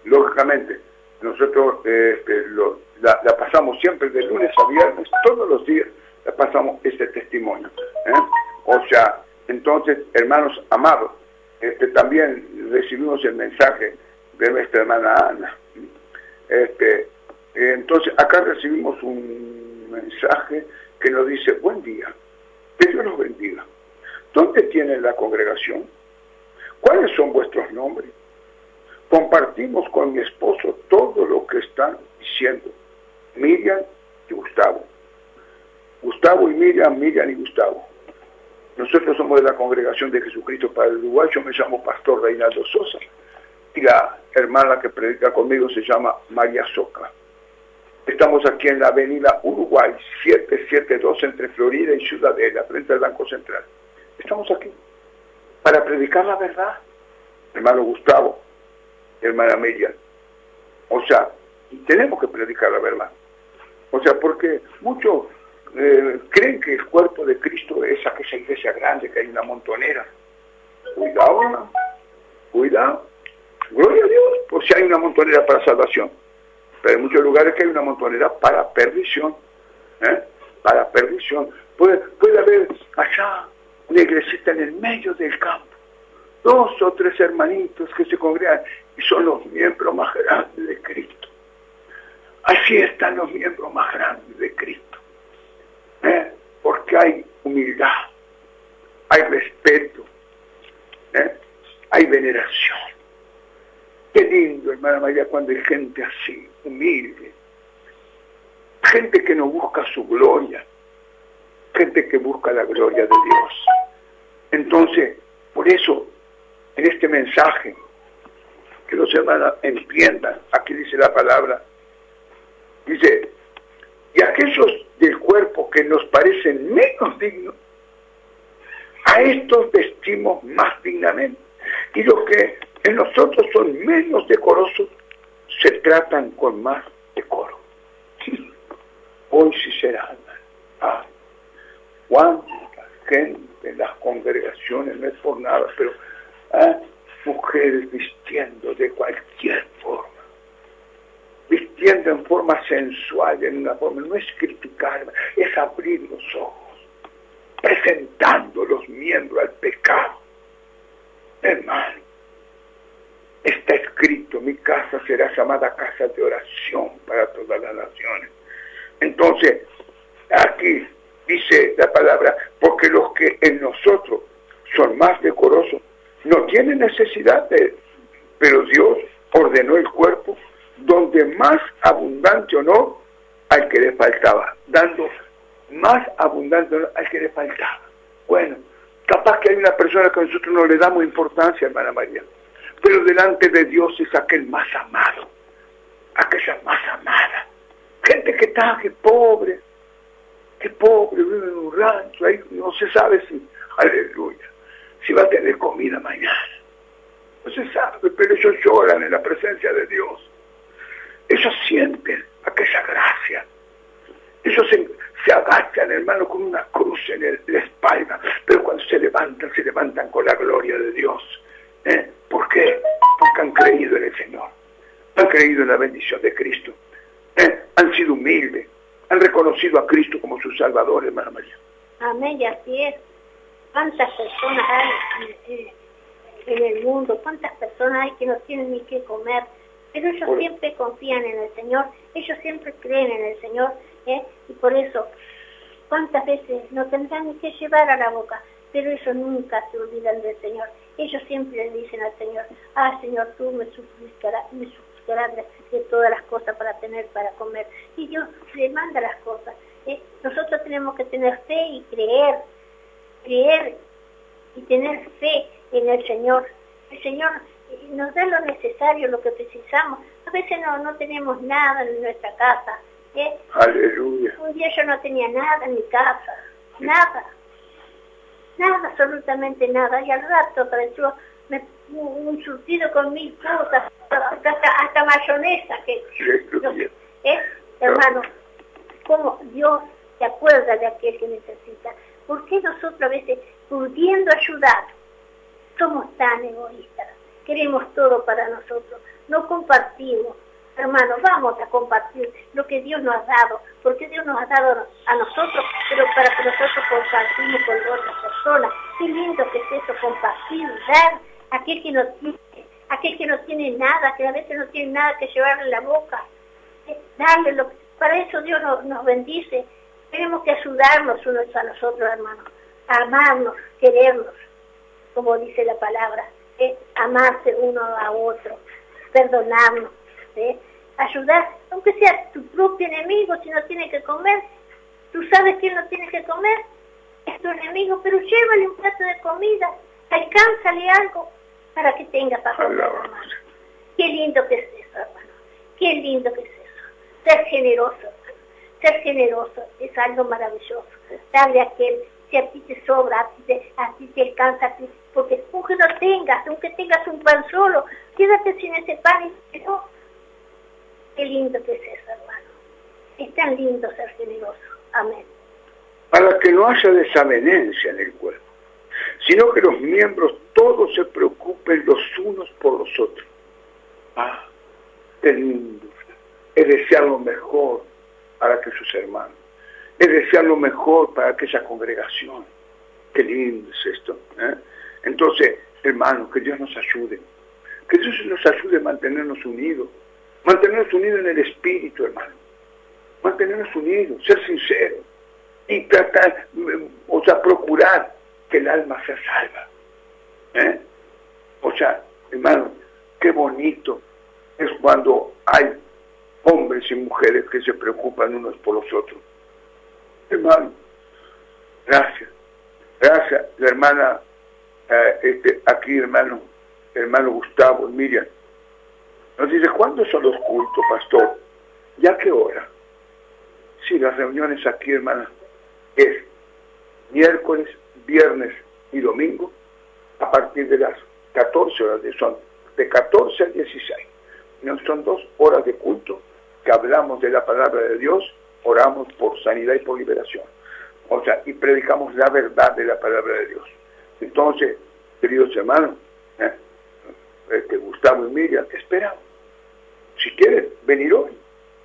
Lógicamente, nosotros la pasamos siempre de lunes a viernes, todos los días la pasamos este testimonio. O sea, entonces, hermanos amados, también recibimos el mensaje de nuestra hermana Ana. Entonces, acá recibimos un mensaje que nos dice: buen día, que Dios los bendiga. ¿Dónde tienen la congregación? ¿Cuáles son vuestros nombres? Compartimos con mi esposo todo lo que están diciendo Miriam y Gustavo. Gustavo y Miriam, Miriam y Gustavo. Nosotros somos de la Congregación de Jesucristo para el Uruguay. Yo me llamo Pastor Reinaldo Sosa y la hermana que predica conmigo se llama María Soca. Estamos aquí en la avenida Uruguay 772 entre Florida y Ciudadela, frente al Banco Central. Estamos aquí para predicar la verdad, hermano Gustavo, hermana Miriam. O sea, tenemos que predicar la verdad. O sea, porque muchos creen que el cuerpo de Cristo es aquella iglesia grande, que hay una montonera. Cuidado, hermano. Cuidado. Gloria a Dios, por si hay una montonera para salvación. Pero en muchos lugares que hay una montonera para perdición. Para perdición. Puede haber allá una iglesita en el medio del campo, 2 o 3 hermanitos que se congregan y son los miembros más grandes de Cristo. Así están los miembros más grandes de Cristo. Porque hay humildad, hay respeto, hay veneración. Qué lindo, hermana María, cuando hay gente así, humilde, gente que no busca su gloria, gente que busca la gloria de Dios. Entonces, por eso, en este mensaje, que los hermanos entiendan, aquí dice la palabra, dice: y aquellos del cuerpo que nos parecen menos dignos, a estos vestimos más dignamente, y los que en nosotros son menos decorosos, se tratan con más decoro. Hoy sí será, hermano. Cuánta gente en las congregaciones, no es por nada, pero mujeres vistiendo de cualquier forma, vistiendo en forma sensual, en una forma, no es criticar, es abrir los ojos, presentando los miembros al pecado. Hermano, está escrito: mi casa será llamada casa de oración para todas las naciones. Entonces, aquí dice la palabra: porque los que en nosotros son más decorosos no tienen necesidad de, pero Dios ordenó el cuerpo donde más abundante honor al que le faltaba, dando más abundante honor al que le faltaba. Bueno, capaz que hay una persona que nosotros no le damos importancia, hermana María, pero delante de Dios es aquel más amado, aquella más amada. Gente que está, que pobre, vive en un rancho, ahí no se sabe si, aleluya, si va a tener comida mañana. No se sabe, pero ellos lloran en la presencia de Dios. Ellos se agachan, hermano, con una cruz en la espalda, pero cuando se levantan con la gloria de Dios. ¿Por qué? Porque han creído en el Señor, han creído en la bendición de Cristo, han sido humildes, han reconocido a Cristo como su Salvador, hermana María. Amén, y así es. ¿Cuántas personas hay en el mundo? ¿Cuántas personas hay que no tienen ni qué comer? Pero ellos siempre confían en el Señor, ellos siempre creen en el Señor, y por eso, ¿cuántas veces no tendrán ni que llevar a la boca? Pero ellos nunca se olvidan del Señor. Ellos siempre le dicen al Señor, Señor, tú me suplicarás de todas las cosas para tener para comer. Y Dios le manda las cosas. Nosotros tenemos que tener fe y creer y tener fe en el Señor. El Señor nos da lo necesario, lo que precisamos. A veces no tenemos nada en nuestra casa. Aleluya. Un día yo no tenía nada en mi casa, nada, absolutamente nada. Y al rato apareció un surtido con 1000 cosas, hasta mayonesa. Hermano, como Dios se acuerda de aquel que necesita. ¿Por qué nosotros a veces, pudiendo ayudar, somos tan egoístas? Queremos todo para nosotros, no compartimos. Hermanos, vamos a compartir lo que Dios nos ha dado, porque Dios nos ha dado a nosotros, pero para que nosotros compartimos con otras personas. Qué lindo que es eso, compartir, dar a aquel que no tiene nada, que a veces no tiene nada que llevarle en la boca. Darle para eso Dios nos bendice. Tenemos que ayudarnos unos a nosotros, hermanos, amarnos, querernos, como dice la palabra, amarse uno a otro, perdonarnos, ayudar, aunque sea tu propio enemigo, si no tiene que comer. Tú sabes que él no tiene que comer, es tu enemigo, pero llévale un plato de comida, alcánzale algo para que tenga para comer, hermano. Qué lindo que es eso, hermano, qué lindo que es eso, ser generoso, hermano. Ser generoso es algo maravilloso. Darle a aquel, si a ti te sobra, a ti te alcanza, porque aunque no tengas, aunque tengas un pan solo, quédate sin ese pan y no. Qué lindo que es eso, hermano. Es tan lindo ser generoso. Amén. Para que no haya desavenencia en el cuerpo, sino que los miembros todos se preocupen los unos por los otros. Qué lindo. Es desear lo mejor para que sus hermanos, es desear lo mejor para aquella congregación. Qué lindo es esto. Entonces, hermanos, que Dios nos ayude, que Dios nos ayude a mantenernos unidos en el espíritu, hermano, mantenernos unidos, ser sinceros y tratar, procurar que el alma sea salva. Hermano, qué bonito es cuando hay hombres y mujeres que se preocupan unos por los otros. Hermano, gracias. La hermana, aquí hermano Gustavo, Miriam, nos dice, ¿cuándo son los cultos, pastor? ¿Y a qué hora? Sí, las reuniones aquí, hermana, es miércoles, viernes y domingo, a partir de las 14 horas, son de 14 a 16. Son 2 horas de culto, que hablamos de la palabra de Dios, oramos por sanidad y por liberación. Y predicamos la verdad de la palabra de Dios. Entonces, queridos hermanos, Gustavo y Miriam, te esperamos. Si quieres venir hoy,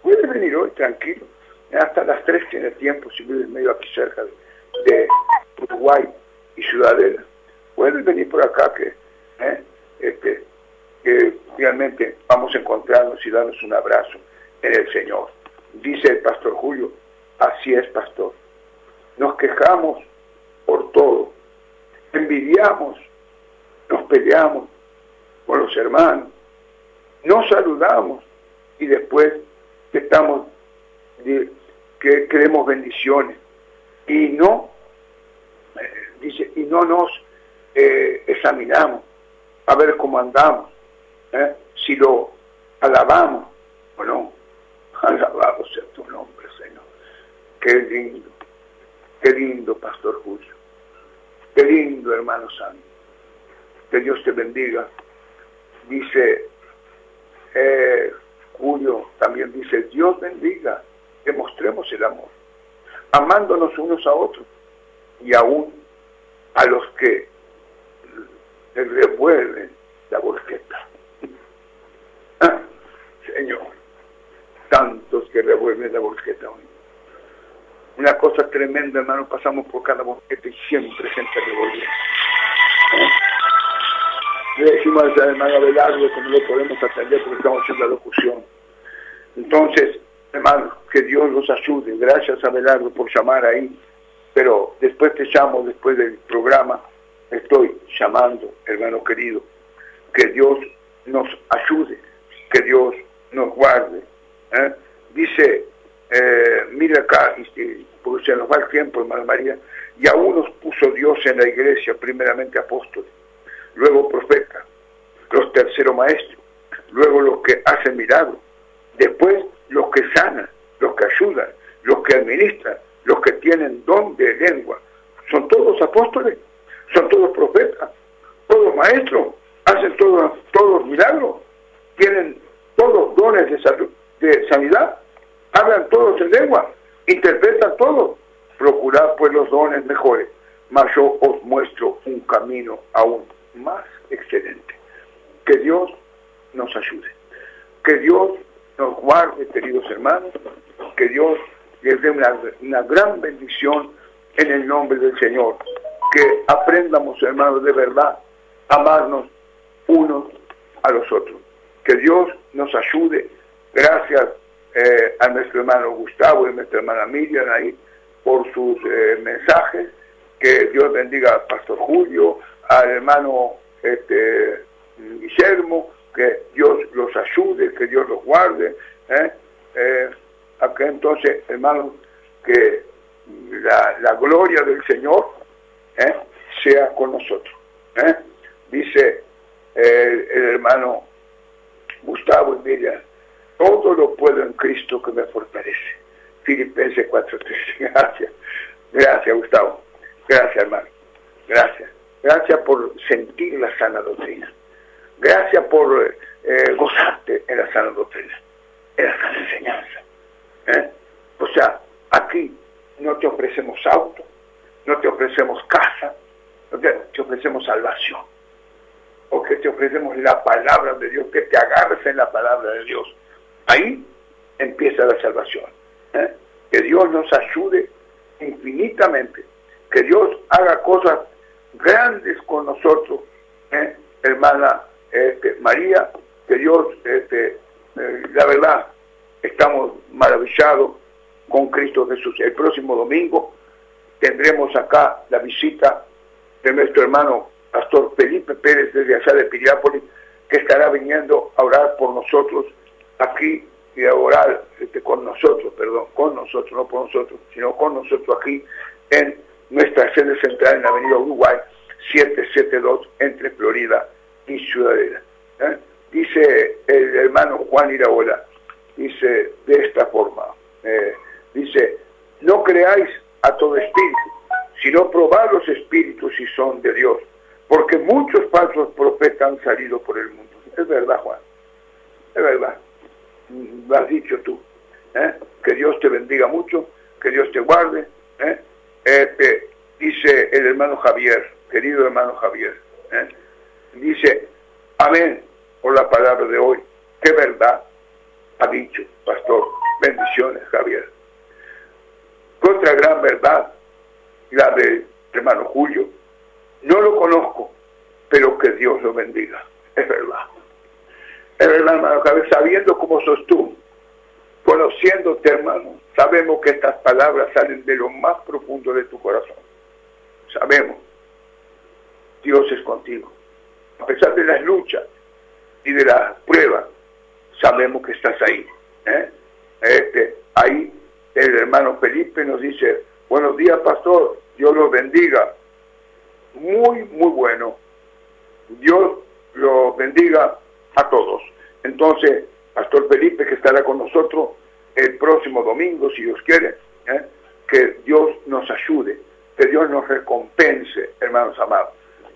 puedes venir hoy, tranquilo. Hasta las 3 tiene tiempo, si vives medio aquí cerca de Uruguay y Ciudadela. Puedes venir por acá, que realmente vamos a encontrarnos y darnos un abrazo en el Señor. Dice el pastor Julio, así es, pastor. Nos quejamos por todo, envidiamos, nos peleamos con los hermanos, nos saludamos y después que queremos bendiciones y no nos examinamos a ver cómo andamos, si lo alabamos o no. Alabado sea tu nombre, Señor. Qué lindo, pastor Julio, qué lindo, hermano santo. Que Dios te bendiga. Dice Julio, también dice, Dios bendiga, demostremos el amor. amándonos unos a otros, y aún a los que revuelven la volqueta. Ah, Señor, tantos que revuelven la volqueta hoy. Una cosa tremenda, hermano, pasamos por cada volqueta y siempre gente revuelve. Le decimos al hermano Abelardo que no lo podemos atender porque estamos haciendo la locución. Entonces, hermano, que Dios los ayude. Gracias, Abelardo, por llamar ahí. Pero después te llamo, después del programa, estoy llamando, hermano querido. Que Dios nos ayude, que Dios nos guarde. Dice, mira acá, porque se nos va el tiempo, hermano María, y aún nos puso Dios en la iglesia, primeramente apóstoles, luego profetas, los terceros maestros, luego los que hacen milagros, después los que sanan, los que ayudan, los que administran, los que tienen don de lengua. Son todos apóstoles, son todos profetas, todos maestros, hacen todos milagros, tienen todos dones de sanidad, hablan todos en lengua, interpretan todos. Procurad pues los dones mejores, mas yo os muestro un camino aún más excelente. Que Dios nos ayude, que Dios nos guarde, queridos hermanos, que Dios les dé una gran bendición en el nombre del Señor. Que aprendamos, hermanos, de verdad, a amarnos unos a los otros. Que Dios nos ayude. Gracias a nuestro hermano Gustavo y a nuestra hermana Miriam ahí por sus mensajes. Que Dios bendiga al pastor Julio, al hermano Guillermo, que Dios los ayude, que Dios los guarde. Acá entonces, hermanos, que la gloria del Señor sea con nosotros. Dice el hermano Gustavo y Miriam, todo lo puedo en Cristo que me fortalece. Filipenses 4:13. Gracias Gustavo, gracias hermano, gracias por sentir la sana doctrina, gracias por gozarte en la sana doctrina, en la sana enseñanza. O sea, aquí no te ofrecemos auto, no te ofrecemos casa, no te ofrecemos salvación, o que te ofrecemos la palabra de Dios, que te agarres en la palabra de Dios. Ahí empieza la salvación. Que Dios nos ayude infinitamente, que Dios haga cosas grandes con nosotros, hermana María, que Dios, la verdad, estamos maravillados con Cristo Jesús. El próximo domingo tendremos acá la visita de nuestro hermano Pastor Felipe Pérez desde allá de Piriápolis, que estará viniendo a orar por nosotros aquí y a orar con nosotros, no por nosotros, sino con nosotros aquí en nuestra sede central en la avenida Uruguay 772 entre Florida y Ciudadela. Dice el hermano Juan Iraola, dice de esta forma, dice, no creáis a todo espíritu, sino probad los espíritus si son de Dios, porque muchos falsos profetas han salido por el mundo. Es verdad, Juan, es verdad, lo has dicho tú. Que Dios te bendiga mucho, que Dios te guarde. Dice el hermano Javier, querido hermano Javier, dice, amén por la palabra de hoy, qué verdad ha dicho, pastor. Bendiciones, Javier. Otra gran verdad, la del hermano Julio, no lo conozco, pero que Dios lo bendiga. Es verdad. Es verdad, hermano Javier, sabiendo cómo sos tú, conociéndote, hermano, sabemos que estas palabras salen de lo más profundo de tu corazón. Sabemos, Dios es contigo. A pesar de las luchas y de las pruebas, sabemos que estás ahí. Ahí el hermano Felipe nos dice, buenos días, pastor, Dios los bendiga. Muy, muy bueno. Dios los bendiga a todos. Entonces, pastor Felipe, que estará con nosotros el próximo domingo, si Dios quiere, que Dios nos ayude, que Dios nos recompense, hermanos amados.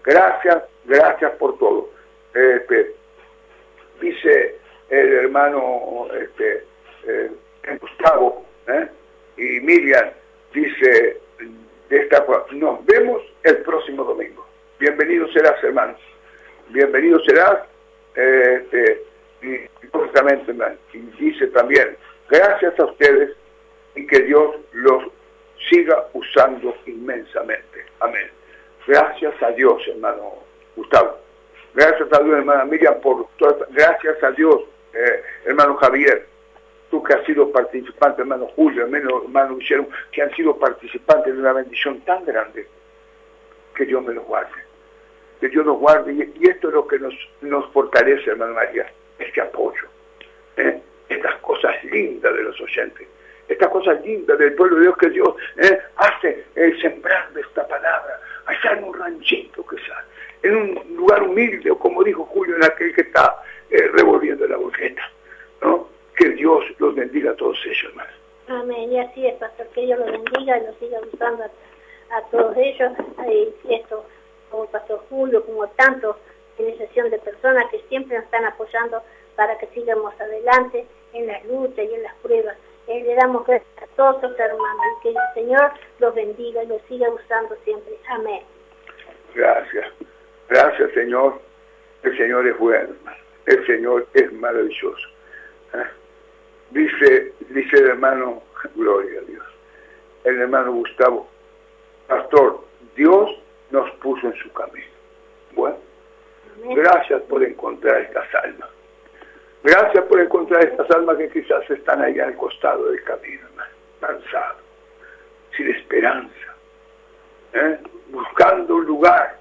Gracias por todo. Dice el hermano Gustavo y Miriam, dice de esta forma: nos vemos el próximo domingo. Bienvenido serás, hermanos. Bienvenido serás. Y justamente, y dice también: gracias a ustedes y que Dios los siga usando inmensamente. Amén. Gracias a Dios, hermano Gustavo. Gracias a Dios, hermana Miriam, por todo. Gracias a Dios, hermano Javier, tú que has sido participante, hermano Julio, hermano Guillermo, que han sido participantes de una bendición tan grande. Que Dios me los guarde. Que Dios nos guarde. Y esto es lo que nos fortalece, hermano María, este apoyo. Estas cosas lindas de los oyentes. Estas cosas lindas del pueblo de Dios que Dios hace sembrar de esta palabra. Allá en un ranchito quizás, en un lugar humilde, o como dijo Julio, en aquel que está revolviendo la bolqueta, ¿no? Que Dios los bendiga a todos ellos, hermano. Amén, y así es, pastor, que Dios los bendiga y los siga usando a todos ellos, y esto, como pastor Julio, como tantos organización de personas que siempre nos están apoyando para que sigamos adelante en las luchas y en las pruebas. Le damos gracias a todos los hermanos y que el Señor los bendiga y los siga usando siempre. Amén. Gracias. Gracias, Señor. El Señor es bueno, hermano. El Señor es maravilloso. Dice el hermano, gloria a Dios, el hermano Gustavo: pastor, Dios nos puso en su camino. Bueno, amén. Gracias por encontrar estas almas. Gracias por encontrar estas almas que quizás están allá al costado del camino, hermano, cansados, sin esperanza, buscando un lugar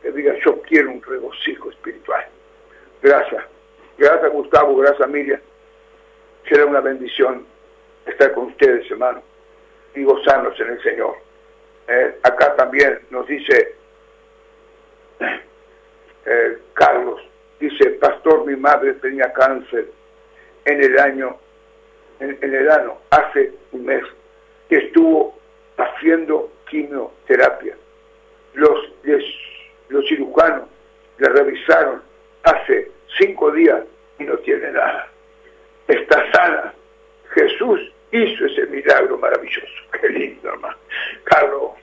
que diga: yo quiero un regocijo espiritual. Gracias. Gracias, Gustavo. Gracias, Miriam. Será una bendición estar con ustedes, hermano, y gozarnos en el Señor. Acá también nos dice Carlos, dice: pastor, mi madre tenía cáncer en el ano hace un mes, que estuvo haciendo quimioterapia. Los cirujanos la revisaron hace 5 días y no tiene nada. Está sana. Jesús hizo ese milagro maravilloso. Qué lindo, hermano. Carlos,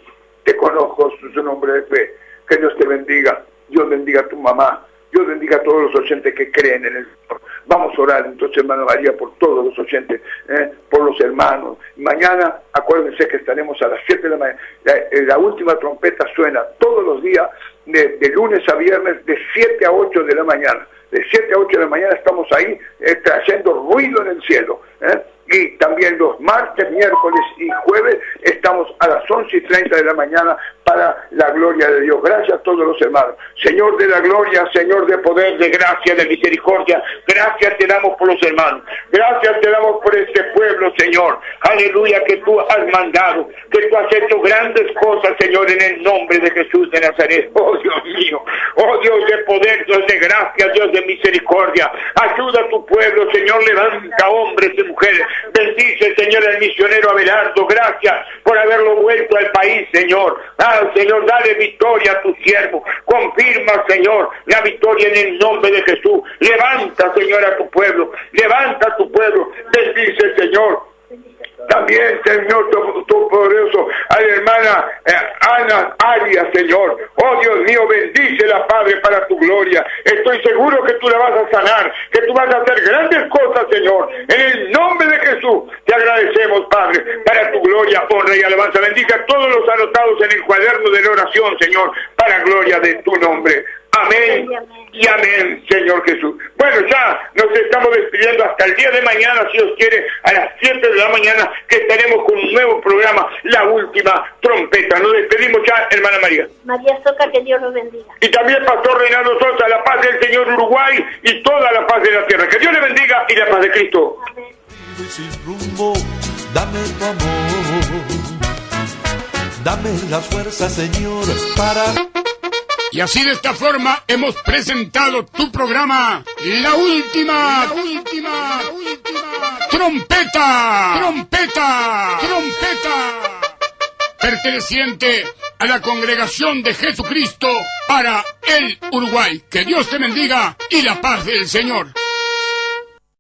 te conozco, su nombre de fe. Que Dios te bendiga. Dios bendiga a tu mamá. Dios bendiga a todos los oyentes que creen en el Señor. Vamos a orar entonces, hermano María, por todos los oyentes, por los hermanos. Mañana, acuérdense que estaremos a las 7 de la mañana. La última trompeta suena todos los días, de lunes a viernes, de 7 a 8 de la mañana. De 7 a 8 de la mañana estamos ahí trayendo ruido en el cielo. Y también los martes, miércoles y jueves estamos a las 11:30 de la mañana para la gloria de Dios. Gracias a todos los hermanos. Señor de la gloria, Señor de poder, de gracia, de misericordia, gracias te damos por los hermanos. Gracias te damos por este pueblo, Señor. Aleluya, que tú has mandado, que tú has hecho grandes cosas, Señor, en el nombre de Jesús de Nazaret. Oh Dios mío, oh Dios de poder, Dios de gracia, Dios de misericordia. Ayuda a tu pueblo, Señor, levanta hombres y mujeres. Bendice, Señor, al misionero Abelardo. Gracias por haberlo vuelto al país, Señor. Señor, dale victoria a tu siervo. Confirma, Señor, la victoria en el nombre de Jesús. Levanta, Señor, a tu pueblo. Levanta a tu pueblo. Bendice, Señor. También, Señor, tu poderoso, a la hermana Ana Arias, Señor. Oh, Dios mío, bendícela, Padre, para tu gloria. Estoy seguro que tú la vas a sanar, que tú vas a hacer grandes cosas, Señor. En el nombre de Jesús, te agradecemos, Padre, para tu gloria, honra y alabanza. Bendiga a todos los anotados en el cuaderno de la oración, Señor, para gloria de tu nombre. Amén y amén, Señor Jesús. Bueno, ya nos estamos despidiendo hasta el día de mañana, si Dios quiere, a las 7 de la mañana, que estaremos con un nuevo programa, La Última Trompeta. Nos despedimos ya, hermana María. María Soca, que Dios los bendiga. Y también Pastor Reinaldo Sosa, la paz del Señor Uruguay y toda la paz de la tierra. Que Dios le bendiga y la paz de Cristo. Amén. Sin rumbo, dame tu amor, dame las fuerzas, Señor, para... Y así de esta forma hemos presentado tu programa, La Última Trompeta, perteneciente a la Congregación de Jesucristo para el Uruguay. Que Dios te bendiga y la paz del Señor.